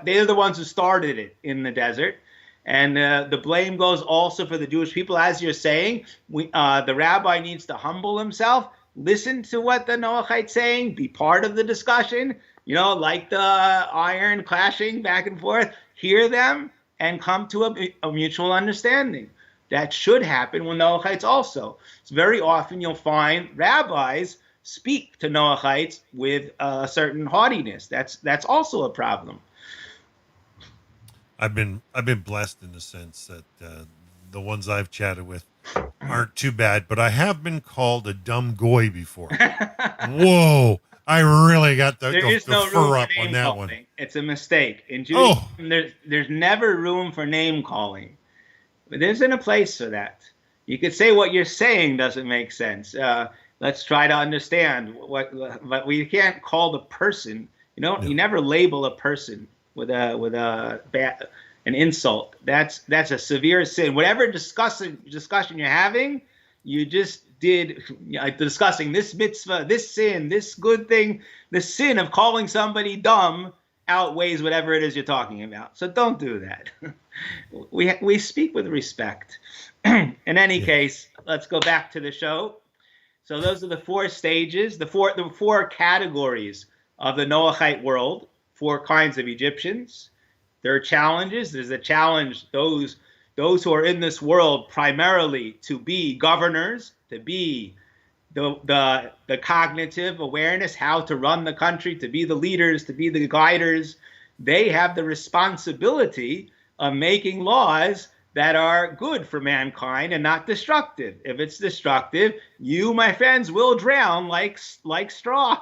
They're the ones who started it in the desert. And the blame goes also for the Jewish people. As you're saying, the rabbi needs to humble himself, listen to what the Noahides saying, be part of the discussion, like the iron clashing back and forth, hear them and come to a mutual understanding. That should happen with Noahides also. So very often you'll find rabbis speak to Noahides with a certain haughtiness. That's also a problem. I've been blessed in the sense that the ones I've chatted with aren't too bad, but I have been called a dumb goy before. Whoa. I really got the fur up on that one. It's a mistake. In Judaism, there's never room for name calling. But there isn't a place for that. You could say what you're saying doesn't make sense. Let's try to understand but we can't call the person. You never label a person with an insult. That's a severe sin. Whatever discussion you're having, you just did discussing this mitzvah, this sin, this good thing. The sin of calling somebody dumb outweighs whatever it is you're talking about. So don't do that. We speak with respect. In any case, let's go back to the show. So those are the four stages, the four categories of the Noahide world, four kinds of Egyptians. There are challenges. There's a challenge, those who are in this world primarily to be governors, to be the cognitive awareness, how to run the country, to be the leaders, to be the guiders. They have the responsibility of making laws that are good for mankind and not destructive. If it's destructive, you, my friends, will drown like straw.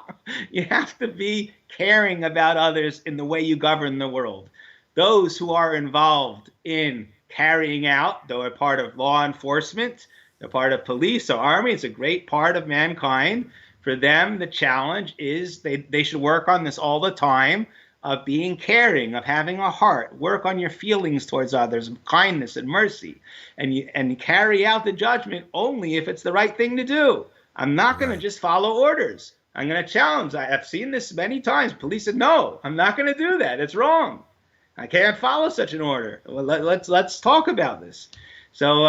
You have to be caring about others in the way you govern the world. Those who are involved in carrying out, though are part of law enforcement, they're part of police or army, it's a great part of mankind. For them, the challenge is they should work on this all the time, of being caring, of having a heart, work on your feelings towards others, kindness and mercy, and carry out the judgment only if it's the right thing to do. I'm not going to just follow orders. I'm going to challenge. I've seen this many times. Police said, no, I'm not going to do that. It's wrong. I can't follow such an order. Well, let's talk about this. So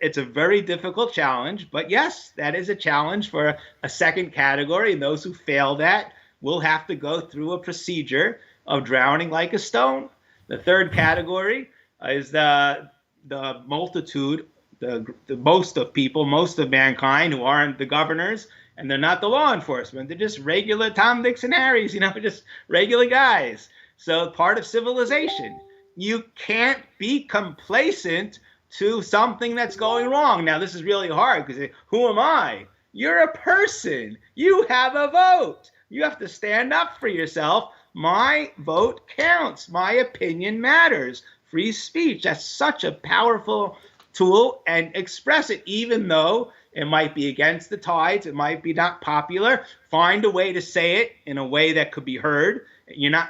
it's a very difficult challenge. But yes, that is a challenge for a second category. And those who fail that will have to go through a procedure of drowning like a stone. The third category is the multitude, the most of people, most of mankind who aren't the governors, and they're not the law enforcement. They're just regular Tom, Dicks, and Harrys, just regular guys. So part of civilization. You can't be complacent to something that's going wrong. Now, this is really hard because who am I? You're a person. You have a vote. You have to stand up for yourself. My vote counts. My opinion matters. Free speech. That's such a powerful tool, and express it even though it might be against the tides. It might be not popular. Find a way to say it in a way that could be heard.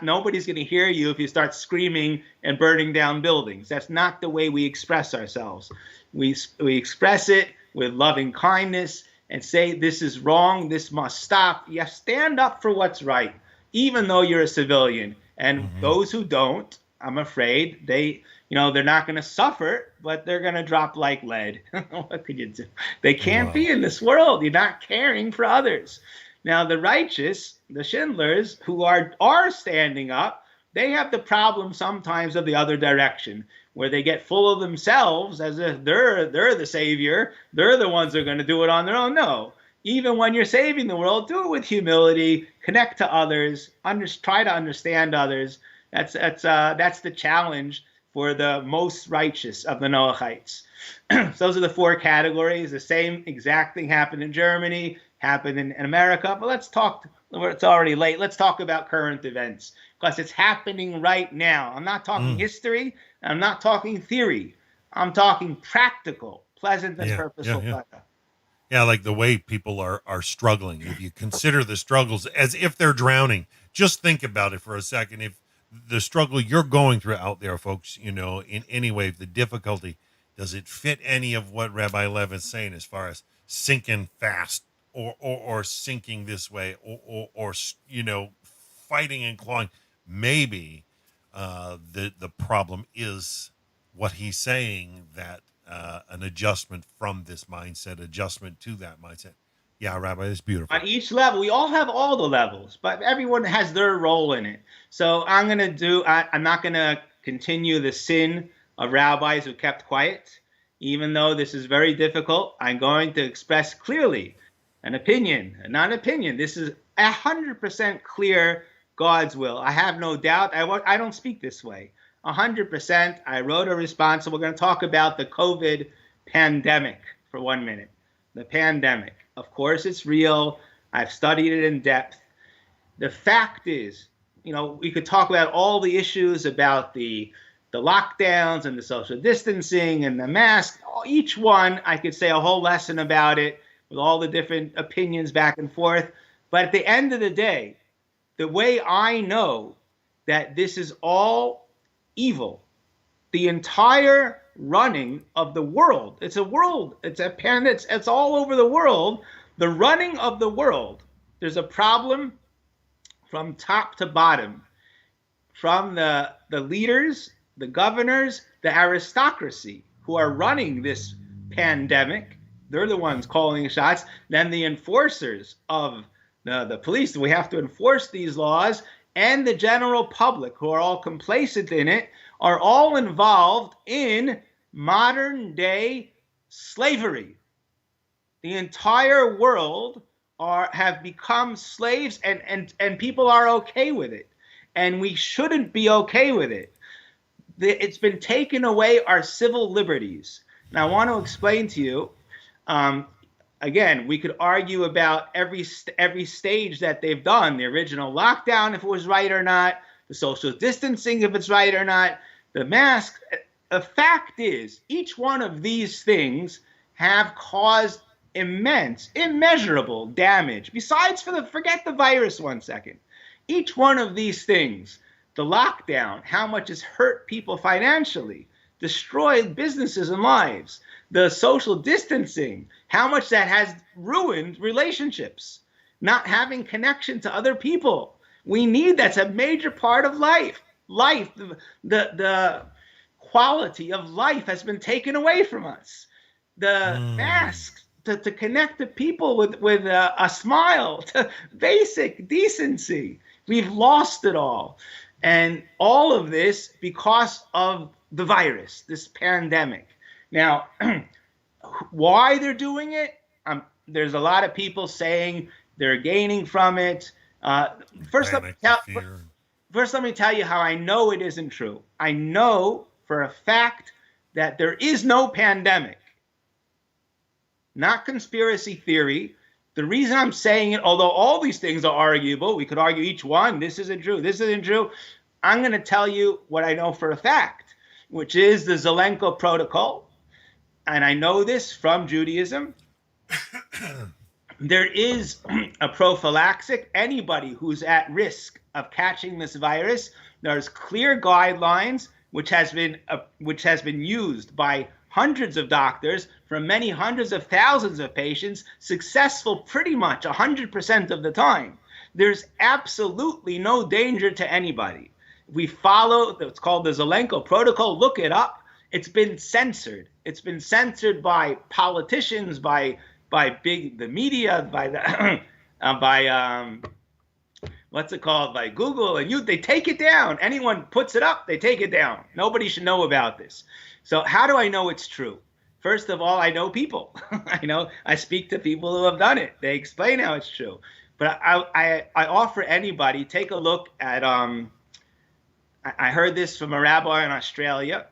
Nobody's going to hear you if you start screaming and burning down buildings. That's not the way we express ourselves. We express it with loving kindness and say, this is wrong, this must stop. You stand up for what's right, even though you're a civilian. And those who don't, I'm afraid, They're not going to suffer, but they're going to drop like lead. What could you do? They can't be in this world. You're not caring for others. Now, the righteous, the Schindlers, who are standing up, they have the problem sometimes of the other direction, where they get full of themselves as if they're the savior. They're the ones that are going to do it on their own. No. Even when you're saving the world, do it with humility, connect to others, try to understand others. That's the challenge for the most righteous of the Noahides. So those are the four categories. The same exact thing happened in Germany, happened in America. But let's talk, it's already late, let's talk about current events, because it's happening right now. I'm not talking history, I'm not talking theory. I'm talking practical, pleasant and purposeful pleasure. Yeah, like the way people are struggling. If you consider the struggles as if they're drowning, just think about it for a second. If the struggle you're going through out there, folks, in any way, the difficulty, does it fit any of what Rabbi Levin's saying as far as sinking fast or sinking this way or fighting and clawing? Maybe the problem is what he's saying, that an adjustment from this mindset, adjustment to that mindset. Yeah, Rabbi, it's beautiful. On each level, we all have all the levels, but everyone has their role in it. So I'm not going to continue the sin of rabbis who kept quiet. Even though this is very difficult, I'm going to express clearly an opinion, not an opinion. This is 100% clear God's will. I have no doubt. I don't speak this way. 100%. I wrote a response. So we're going to talk about the COVID pandemic for 1 minute. The pandemic. Of course, it's real. I've studied it in depth. The fact is, we could talk about all the issues about the lockdowns and the social distancing and the mask. Each one, I could say a whole lesson about it with all the different opinions back and forth. But at the end of the day, the way I know that this is all evil, the entire running of the world, it's all over the world, the running of the world, there's a problem from top to bottom, from the leaders, the governors, the aristocracy who are running this pandemic. They're the ones calling the shots. Then the enforcers of the police, we have to enforce these laws, and the general public, who are all complacent in it, are all involved in modern day slavery. The entire world have become slaves, and people are okay with it. And we shouldn't be okay with it. It's been taken away our civil liberties. And I want to explain to you, again, we could argue about every stage that they've done, the original lockdown, if it was right or not, the social distancing, if it's right or not, the mask. The fact is, each one of these things have caused immeasurable damage. Besides, forget the virus 1 second. Each one of these things, the lockdown, how much has hurt people financially, destroyed businesses and lives. The social distancing, how much that has ruined relationships, not having connection to other people. We need, that's a major part of life. The quality of life has been taken away from us. The masks, to connect to people with a smile, to basic decency. We've lost it all. And all of this because of the virus, this pandemic. Now, why they're doing it? There's a lot of people saying they're gaining from it. First, let me tell you how I know it isn't true. I know for a fact that there is no pandemic. Not conspiracy theory. The reason I'm saying it, although all these things are arguable, we could argue each one, this isn't true, this isn't true. I'm going to tell you what I know for a fact, which is the Zelenko Protocol. And I know this from Judaism. There is a prophylaxis. Anybody who's at risk of catching this virus, there's clear guidelines which has been used by hundreds of doctors for many hundreds of thousands of patients, successful pretty much 100% of the time. There's absolutely no danger to anybody. We follow what's called the Zelenko Protocol. Look it up. It's been censored. It's been censored by politicians, by the media, by the what's it called, by Google and they take it down. Anyone puts it up, they take it down. Nobody should know about this. So how do I know it's true? First of all, I know people. I speak to people who have done it. They explain how it's true. But I offer anybody, take a look at, I heard this from a rabbi in Australia,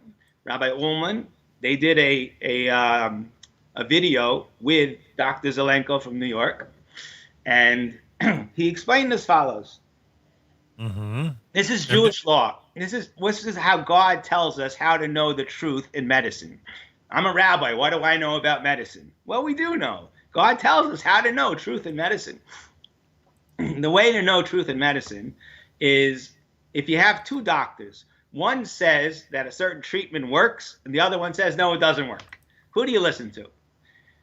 Rabbi Ullman. They did a video with Dr. Zelenko from New York. And he explained as follows. Mm-hmm. This is Jewish law. This is how God tells us how to know the truth in medicine. I'm a rabbi. What do I know about medicine? Well, we do know. God tells us how to know truth in medicine. The way to know truth in medicine is if you have two doctors. One says that a certain treatment works, and the other one says, no, it doesn't work. Who do you listen to?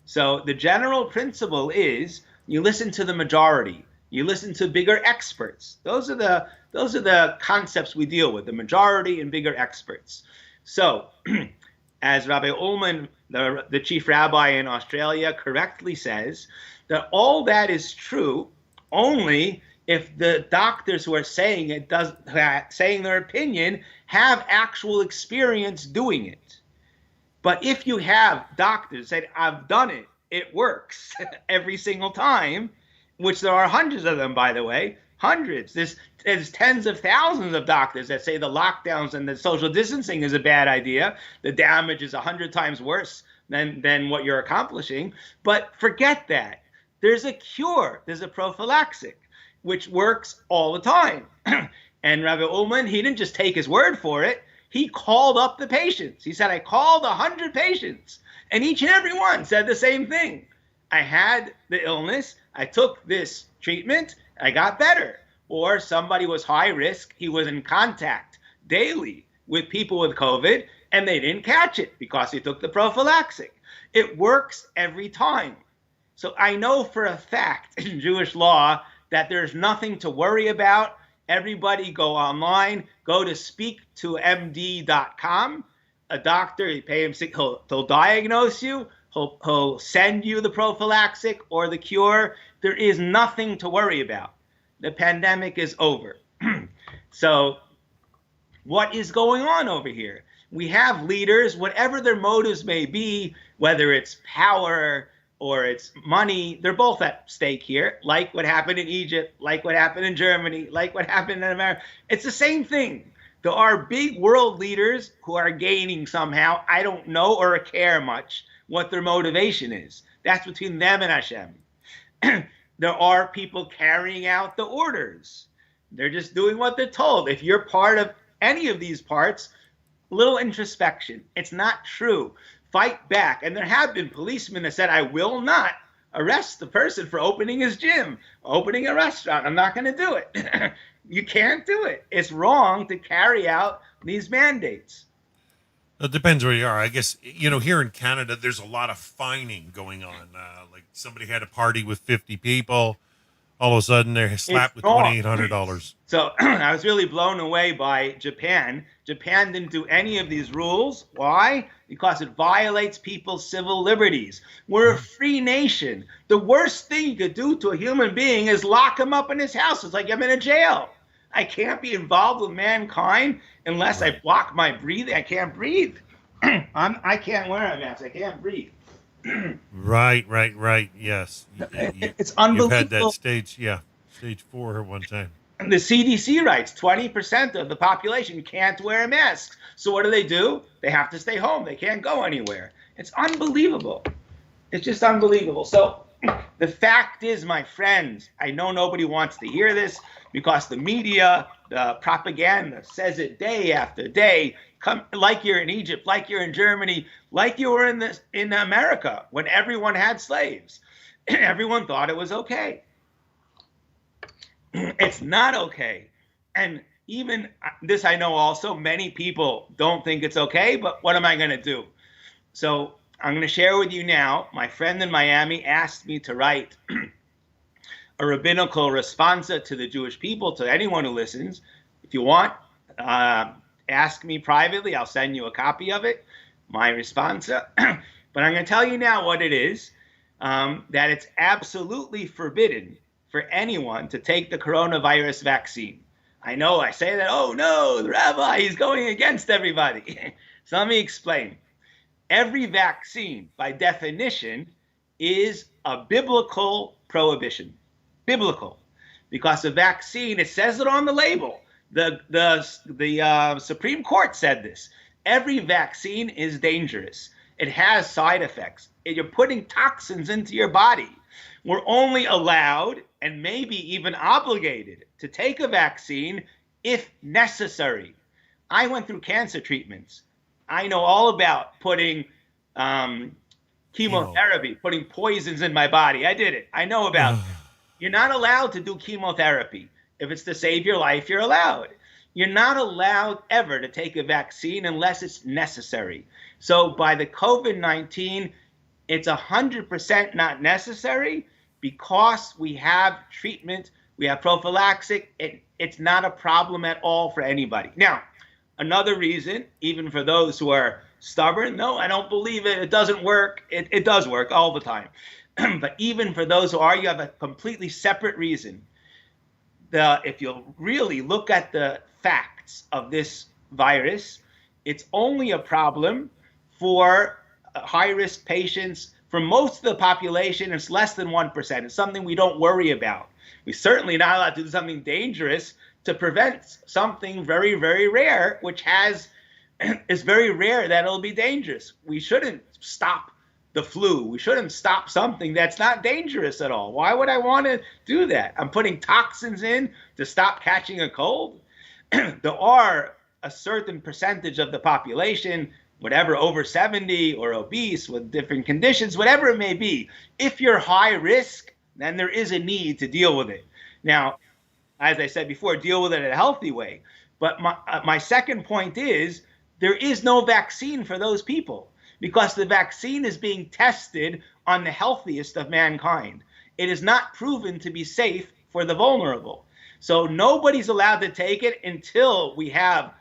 So the general principle is you listen to the majority. You listen to bigger experts. Those are the concepts we deal with, the majority and bigger experts. So as Rabbi Ullman, the chief rabbi in Australia, correctly says, that all that is true only if the doctors who are saying it, saying their opinion, have actual experience doing it. But if you have doctors that I've done it, it works every single time, which there are hundreds of them, by the way, hundreds. There's tens of thousands of doctors that say the lockdowns and the social distancing is a bad idea. The damage is 100 times worse than what you're accomplishing. But forget that. There's a cure. There's a prophylactic, which works all the time. And Rabbi Ullman, he didn't just take his word for it. He called up the patients. He said, I called 100 patients, and each and every one said the same thing. I had the illness. I took this treatment. I got better. Or somebody was high risk. He was in contact daily with people with COVID, and they didn't catch it because he took the prophylactic. It works every time. So I know for a fact in Jewish law that there's nothing to worry about. Everybody go online, go to speak2md.com. A doctor, you pay him, he'll diagnose you, he'll send you the prophylactic or the cure. There is nothing to worry about. The pandemic is over. So what is going on over here? We have leaders, whatever their motives may be, whether it's power or it's money, they're both at stake here, like what happened in Egypt, like what happened in Germany, like what happened in America. It's the same thing. There are big world leaders who are gaining somehow. I don't know or care much what their motivation is. That's between them and Hashem. There are people carrying out the orders. They're just doing what they're told. If you're part of any of these parts, little introspection. It's not true. Fight back. And there have been policemen that said, I will not arrest the person for opening his gym, opening a restaurant. I'm not going to do it. You can't do it. It's wrong to carry out these mandates. It depends where you are. I guess, here in Canada, there's a lot of fining going on. Like somebody had a party with 50 people. All of a sudden, they're slapped with $2,800. So I was really blown away by Japan. Japan didn't do any of these rules. Why? Because it violates people's civil liberties. We're a free nation. The worst thing you could do to a human being is lock him up in his house. It's like I'm in a jail. I can't be involved with mankind unless I block my breathing. I can't breathe. I can't wear a mask. I can't breathe. Right. Yes. It's unbelievable. You've had that stage 4 at one time. The CDC writes 20% of the population can't wear a mask. So what do? They have to stay home. They can't go anywhere. It's unbelievable. It's just unbelievable. So the fact is, my friends, I know nobody wants to hear this because the media, the propaganda says it day after day. Come like you're in Egypt, like you're in Germany, like you were in America when everyone had slaves. Everyone thought it was okay. It's not okay. And even this, I know also many people don't think it's okay, but what am I going to do? So I'm going to share with you now. My friend in Miami asked me to write a rabbinical responsa to the Jewish people, to anyone who listens. If you want, ask me privately. I'll send you a copy of it, my response. But I'm going to tell you now what it is, that it's absolutely forbidden for anyone to take the coronavirus vaccine. I know I say that, oh no, the rabbi, he's going against everybody. So let me explain. Every vaccine, by definition, is a biblical prohibition. Biblical. Because a vaccine, it says it on the label. The Supreme Court said this. Every vaccine is dangerous. It has side effects. You're putting toxins into your body. We're only allowed and maybe even obligated to take a vaccine if necessary. I went through cancer treatments. I know all about putting chemotherapy, putting poisons in my body. I did it. I know about it. You're not allowed to do chemotherapy. If it's to save your life, you're allowed. You're not allowed ever to take a vaccine unless it's necessary. So by the COVID-19, it's 100% not necessary because we have treatment, we have prophylaxis. It's not a problem at all for anybody. Now, another reason, even for those who are stubborn, no, I don't believe it, it doesn't work. It does work all the time. But even for those who are, you have a completely separate reason. If you really look at the facts of this virus, it's only a problem for high-risk patients. For most of the population, it's less than 1%. It's something we don't worry about. We're certainly not allowed to do something dangerous to prevent something very, very rare, which is very rare that it'll be dangerous. We shouldn't stop the flu. We shouldn't stop something that's not dangerous at all. Why would I want to do that? I'm putting toxins in to stop catching a cold. There are a certain percentage of the population, whatever, over 70 or obese with different conditions, whatever it may be. If you're high risk, then there is a need to deal with it. Now, as I said before, deal with it in a healthy way. But my second point is there is no vaccine for those people because the vaccine is being tested on the healthiest of mankind. It is not proven to be safe for the vulnerable. So nobody's allowed to take it until we have,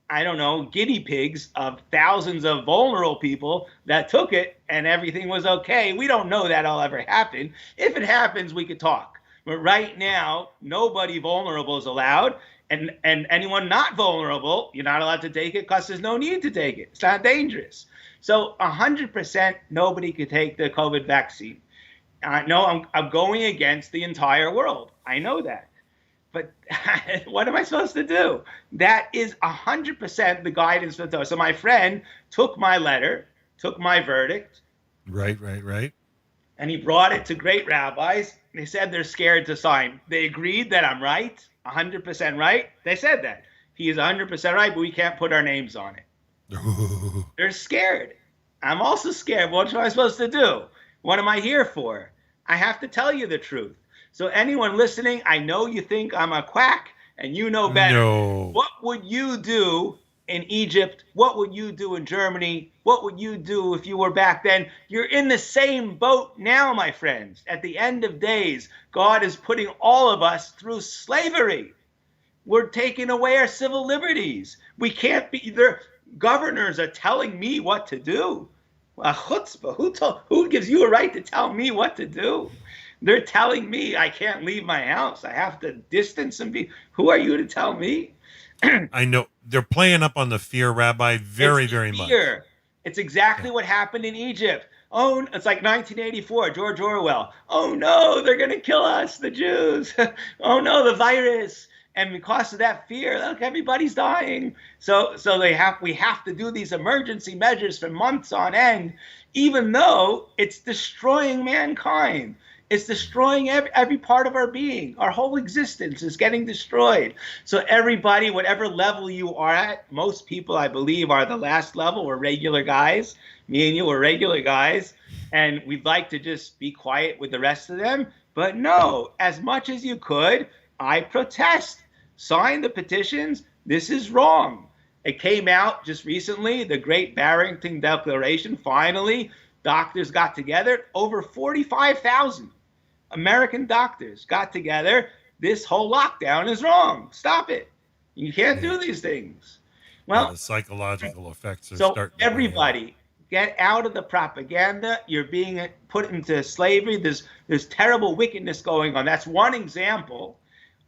I don't know, guinea pigs of thousands of vulnerable people that took it and everything was okay. We don't know that'll ever happen. If it happens, we could talk. But right now, nobody vulnerable is allowed. And anyone not vulnerable, you're not allowed to take it because there's no need to take it. It's not dangerous. So 100% nobody could take the COVID vaccine. No, I'm going against the entire world. I know that. But what am I supposed to do? That is 100% the guidance for Torah. So my friend took my letter, took my verdict. Right. And he brought it to great rabbis. They said they're scared to sign. They agreed that I'm right, 100% right. They said that. He is 100% right, but we can't put our names on it. They're scared. I'm also scared. What am I supposed to do? What am I here for? I have to tell you the truth. So anyone listening, I know you think I'm a quack and you know better. No. What would you do in Egypt? What would you do in Germany? What would you do if you were back then? You're in the same boat now, my friends. At the end of days, God is putting all of us through slavery. We're taking away our civil liberties. We can't be there. Governors are telling me what to do. A chutzpah. Who gives you a right to tell me what to do? They're telling me I can't leave my house. I have to distance and be. Who are you to tell me? I know they're playing up on the fear, Rabbi, very much. It's exactly what happened in Egypt. Oh, it's like 1984, George Orwell. Oh no, they're going to kill us, the Jews. Oh no, the virus. And because of that fear, look, everybody's dying. So we have to do these emergency measures for months on end, even though it's destroying mankind. It's destroying every part of our being. Our whole existence is getting destroyed. So everybody, whatever level you are at, most people, I believe, are the last level. We're regular guys. Me and you are regular guys. And we'd like to just be quiet with the rest of them. But no, as much as you could, I protest. Sign the petitions. This is wrong. It came out just recently, the Great Barrington Declaration. Finally, doctors got together. Over 45,000 American doctors got together. This whole lockdown is wrong. Stop it. You can't Yeah. do these things. Yeah, Well, the psychological effects are so starting to weigh in. everybody, get out of the propaganda. You're being put into slavery. There's terrible wickedness going on. That's one example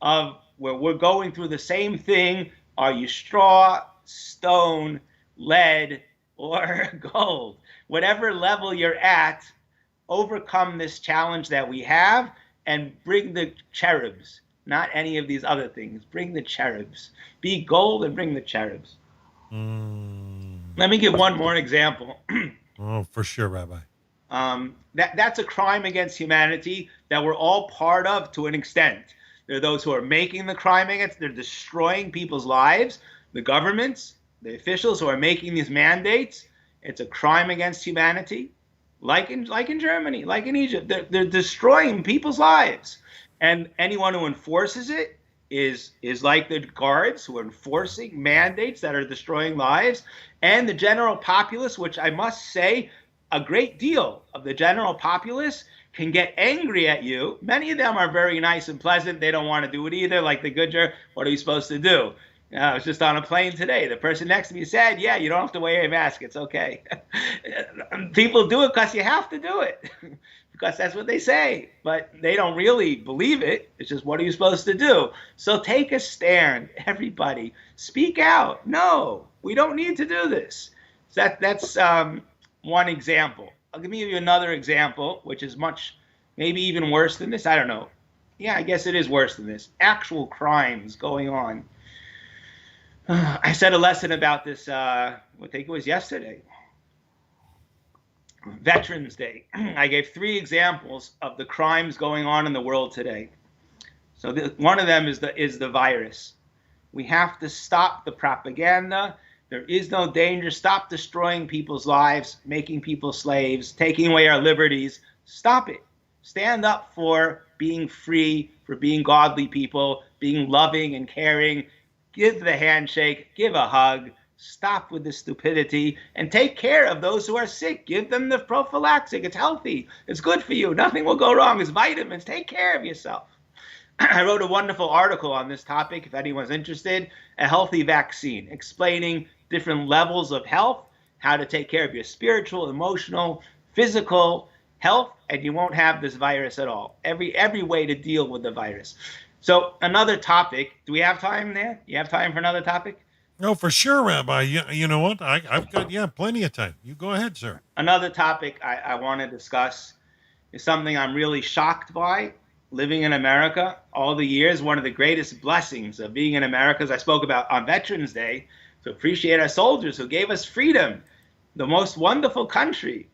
of where we're going through the same thing. Are you straw, stone, lead, or gold? Whatever level you're at, overcome this challenge that we have and bring the cherubs, not any of these other things. Bring the cherubs. Be gold and bring the cherubs. Let me give one more example. Oh, for sure, Rabbi. That's a crime against humanity that we're all part of to an extent. There are those who are making the crime against, they're destroying people's lives. The governments, the officials who are making these mandates, it's a crime against humanity. Like in Germany, like in Egypt, they're destroying people's lives. And anyone who enforces it is like the guards who are enforcing mandates that are destroying lives. And the general populace, which I must say, a great deal of the general populace can get angry at you. Many of them are very nice and pleasant. They don't want to do it either. Like the Goodger, what are you supposed to do? I was just on a plane today. The person next to me said, yeah, you don't have to wear a mask. It's okay. People do it because you have to do it. Because that's what they say. But they don't really believe it. It's just, what are you supposed to do? So take a stand, everybody. Speak out. No, we don't need to do this. So that's one example. I'll give you another example, which is much, maybe even worse than this. I don't know. Yeah, I guess it is worse than this. Actual crimes going on. I said a lesson about this, I think it was yesterday, Veterans Day. I gave 3 examples of the crimes going on in the world today. So one of them is the virus. We have to stop the propaganda. There is no danger. Stop destroying people's lives, making people slaves, taking away our liberties. Stop it. Stand up for being free, for being godly people, being loving and caring. Give the handshake, give a hug, stop with the stupidity, and take care of those who are sick. Give them the prophylactic. It's healthy. It's good for you. Nothing will go wrong. It's vitamins. Take care of yourself. I wrote a wonderful article on this topic, if anyone's interested, A Healthy Vaccine, explaining different levels of health, how to take care of your spiritual, emotional, physical health, and you won't have this virus at all. Every way to deal with the virus. So another topic. Do we have time there? You have time for another topic? No, for sure, Rabbi. You know what? I've got, plenty of time. You go ahead, sir. Another topic I want to discuss is something I'm really shocked by. Living in America all the years, one of the greatest blessings of being in America, as I spoke about on Veterans Day, to appreciate our soldiers who gave us freedom. The most wonderful country.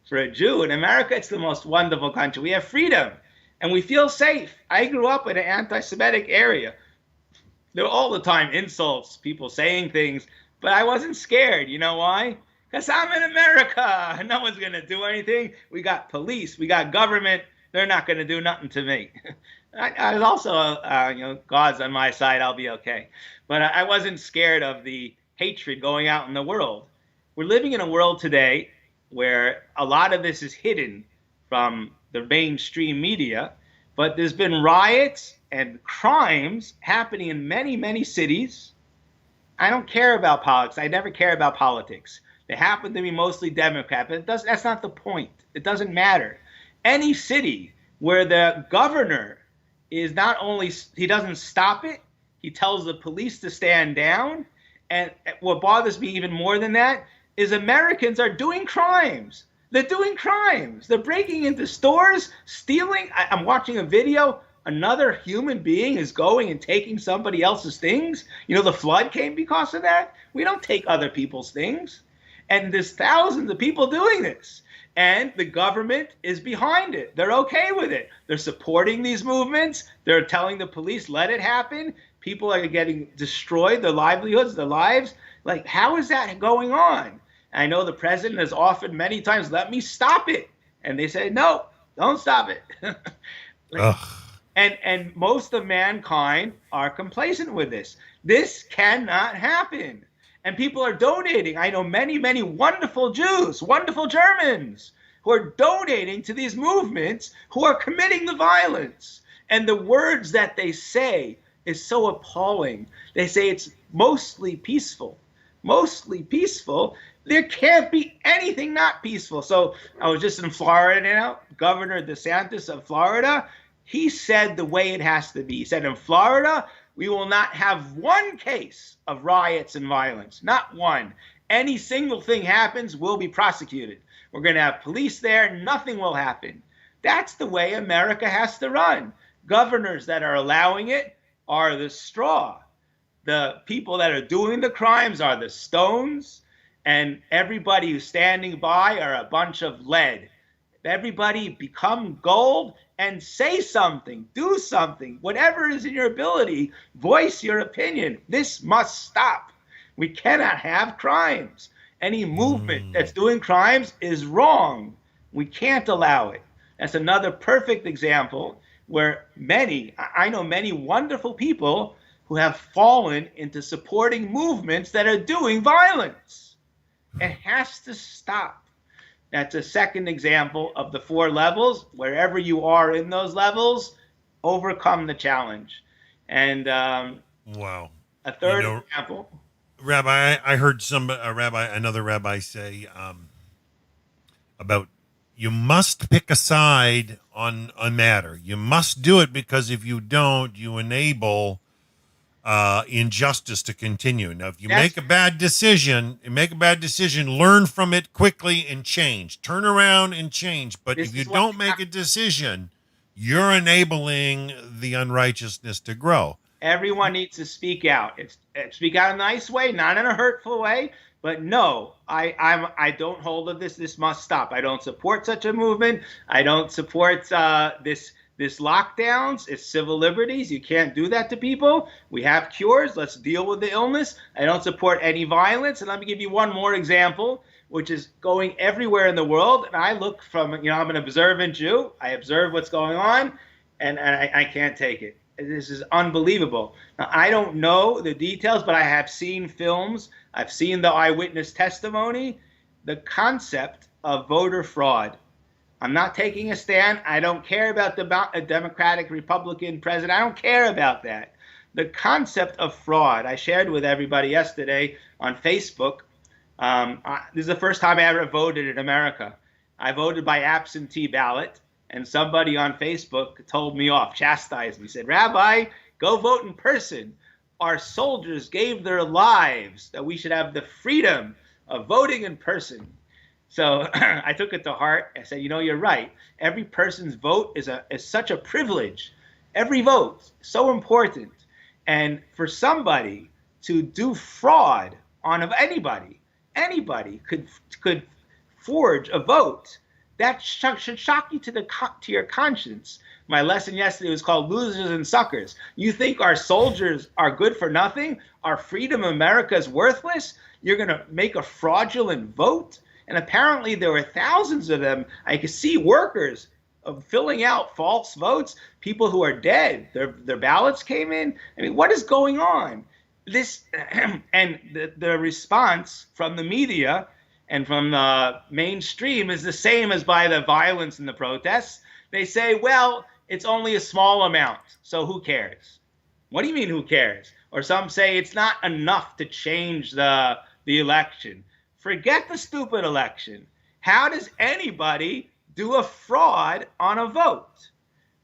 For a Jew in America, it's the most wonderful country. We have freedom. And we feel safe. I grew up in an anti-Semitic area. There were all the time insults, people saying things, but I wasn't scared. You know why? Because I'm in America. No one's going to do anything. We got police. We got government. They're not going to do nothing to me. I was also, God's on my side. I'll be okay. But I wasn't scared of the hatred going out in the world. We're living in a world today where a lot of this is hidden from the mainstream media, but there's been riots and crimes happening in many, many cities. I don't care about politics. I never care about politics. They happen to be mostly Democrat, but that's not the point. It doesn't matter. Any city where the governor is not only, he doesn't stop it, he tells the police to stand down. And what bothers me even more than that is Americans are doing crimes. They're doing crimes. They're breaking into stores, stealing. I'm watching a video. Another human being is going and taking somebody else's things. You know, the flood came because of that. We don't take other people's things. And there's thousands of people doing this. And the government is behind it. They're okay with it. They're supporting these movements. They're telling the police, let it happen. People are getting destroyed, their livelihoods, their lives. Like, how is that going on? I know the president has offered many times, let me stop it. And they say, no, don't stop it. And most of mankind are complacent with this. This cannot happen. And people are donating. I know many, many wonderful Jews, wonderful Germans who are donating to these movements, who are committing the violence. And the words that they say is so appalling. They say it's mostly peaceful. Mostly peaceful. There can't be anything not peaceful. So I was just in Florida, Governor DeSantis of Florida, he said the way it has to be. He said in Florida, we will not have one case of riots and violence, not one. Any single thing happens, will be prosecuted. We're going to have police there, nothing will happen. That's the way America has to run. Governors that are allowing it are the straw. The people that are doing the crimes are the stones, and everybody who's standing by are a bunch of lead. Everybody become gold and say something, do something, whatever is in your ability, voice your opinion. This must stop. We cannot have crimes. Any movement that's doing crimes is wrong. We can't allow it. That's another perfect example where I know many wonderful people who have fallen into supporting movements that are doing violence. It has to stop. That's a second example of the 4 levels. Wherever you are in those levels, overcome the challenge. And wow. A third example. Rabbi, I heard another rabbi say about you must pick a side on a matter. You must do it because if you don't, you enable injustice to continue. Now, if you make a bad decision, learn from it quickly and change. Turn around and change. But if you don't make a decision, you're enabling the unrighteousness to grow. Everyone needs to speak out. Speak out in a nice way, not in a hurtful way. But no, I don't hold of this. This must stop. I don't support such a movement. I don't support this lockdowns. It's civil liberties. You can't do that to people. We have cures. Let's deal with the illness. I don't support any violence. And let me give you one more example, which is going everywhere in the world. And I look from, I'm an observant Jew. I observe what's going on, and I can't take it. This is unbelievable. Now, I don't know the details, but I have seen films. I've seen the eyewitness testimony. The concept of voter fraud. I'm not taking a stand. I don't care about a Democratic, Republican president. I don't care about that. The concept of fraud, I shared with everybody yesterday on Facebook. This is the first time I ever voted in America. I voted by absentee ballot. And somebody on Facebook told me off, chastised me, said, Rabbi, go vote in person. Our soldiers gave their lives that we should have the freedom of voting in person. So I took it to heart. I said, you're right. Every person's vote is such a privilege. Every vote, so important. And for somebody to do fraud on anybody could forge a vote. That should shock you to your conscience. My lesson yesterday was called Losers and Suckers. You think our soldiers are good for nothing? Our freedom of America is worthless? You're going to make a fraudulent vote? And apparently there were thousands of them. I could see workers filling out false votes, people who are dead. Their ballots came in. I mean, what is going on? This and the response from the media and from the mainstream is the same as by the violence in the protests. They say, well, it's only a small amount, so who cares? What do you mean, who cares? Or some say it's not enough to change the election. Forget the stupid election. How does anybody do a fraud on a vote?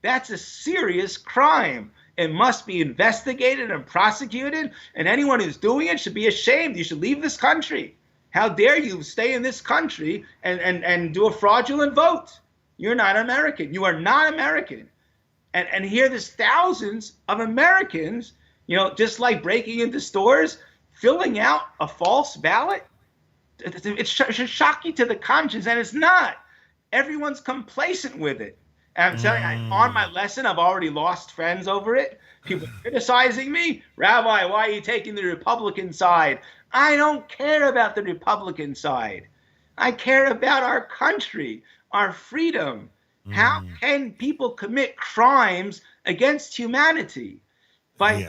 That's a serious crime. It must be investigated and prosecuted, and anyone who's doing it should be ashamed. You should leave this country. How dare you stay in this country and do a fraudulent vote? You're not American. You are not American. And here there's thousands of Americans, just like breaking into stores, filling out a false ballot. It should shock you to the conscience, and it's not. Everyone's complacent with it. And I'm telling you, on my lesson, I've already lost friends over it. People criticizing me. Rabbi, why are you taking the Republican side? I don't care about the Republican side. I care about our country, our freedom. How can people commit crimes against humanity? By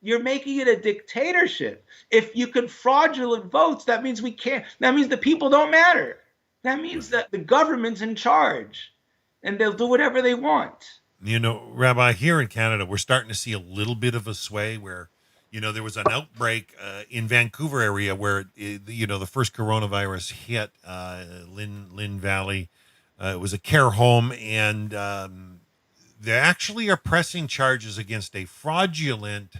you're making it a dictatorship. If you can fraudulent votes, that means we can't. That means the people don't matter. That means that the government's in charge, and they'll do whatever they want. Rabbi, here in Canada, we're starting to see a little bit of a sway where, there was an outbreak in Vancouver area where, the first coronavirus hit Lynn Valley. It was a care home, and they actually are pressing charges against a fraudulent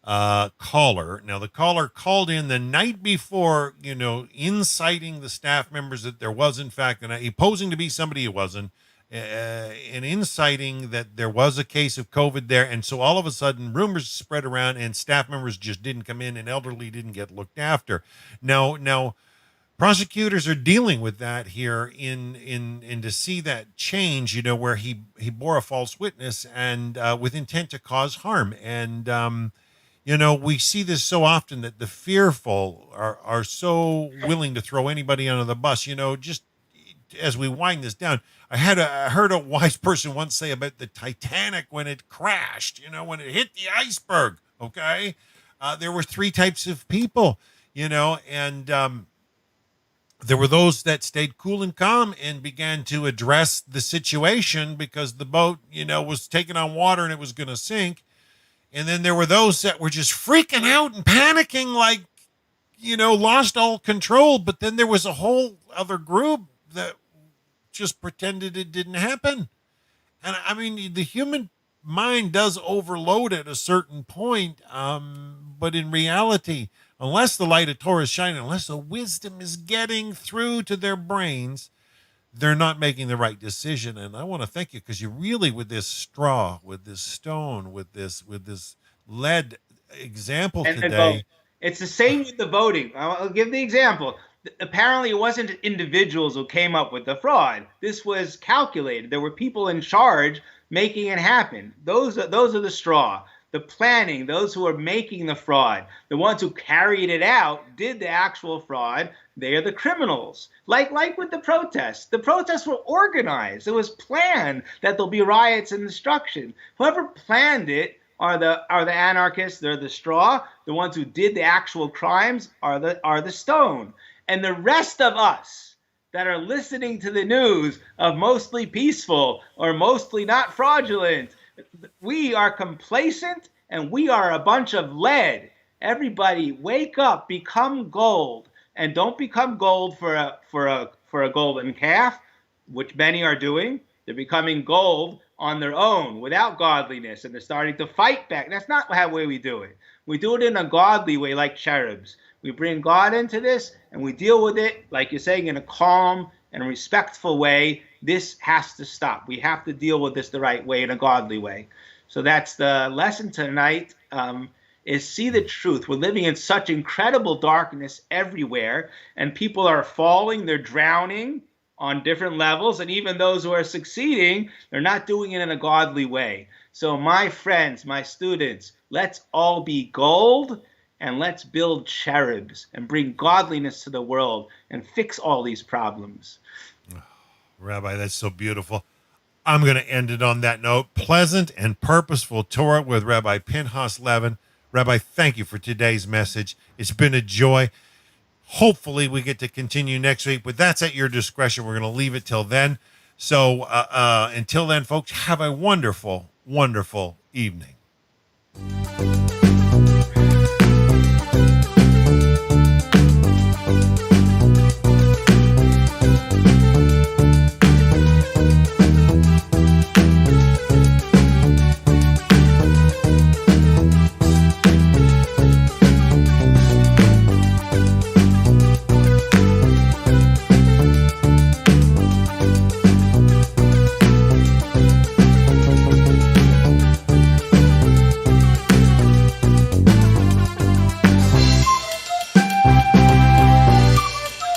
caller. Now, the caller called in the night before, inciting the staff members that there was, in fact, posing to be somebody who wasn't, and inciting that there was a case of COVID there. And so all of a sudden, rumors spread around, and staff members just didn't come in, and elderly didn't get looked after. Now, prosecutors are dealing with that here in to see that change, where he bore a false witness and with intent to cause harm. And we see this so often that the fearful are so willing to throw anybody under the bus. Just as we wind this down, I heard a wise person once say about the Titanic when it crashed, when it hit the iceberg, okay? There were three types of people, and there were those that stayed cool and calm and began to address the situation because the boat, was taking on water and it was going to sink. And then there were those that were just freaking out and panicking, like, lost all control. But then there was a whole other group that just pretended it didn't happen. And I mean, the human mind does overload at a certain point. But in reality, unless the light of Torah is shining, unless the wisdom is getting through to their brains, they're not making the right decision. And I want to thank you because you really, with this straw, with this stone, with this lead example today. It's the same with the voting. I'll give the example. Apparently, it wasn't individuals who came up with the fraud. This was calculated. There were people in charge making it happen. Those are the straw. The planning, those who are making the fraud, the ones who carried it out, did the actual fraud, they are the criminals. Like with the protests. The protests were organized. It was planned that there'll be riots and destruction. Whoever planned it are the anarchists, they're the straw. The ones who did the actual crimes are the stone. And the rest of us that are listening to the news of mostly peaceful or mostly not fraudulent, we are complacent and we are a bunch of lead. Everybody wake up, become gold, and don't become gold for a golden calf, which many are doing. They're becoming gold on their own without godliness, and they're starting to fight back. That's not the way we do it. We do it in a godly way, like cherubs. We bring God into this and we deal with it, like you're saying, in a calm and respectful way. This has to stop. We have to deal with this the right way, in a godly way. So that's the lesson tonight, is see the truth. We're living in such incredible darkness everywhere, and people are falling, they're drowning on different levels, and even those who are succeeding, they're not doing it in a godly way. So my friends, my students, let's all be gold, and let's build cherubs and bring godliness to the world and fix all these problems. Rabbi, that's so beautiful. I'm going to end it on that note. Pleasant and purposeful Torah with Rabbi Pinchas Levin. Rabbi, thank you for today's message. It's been a joy. Hopefully we get to continue next week, but that's at your discretion. We're going to leave it till then. So until then, folks, have a wonderful, wonderful evening.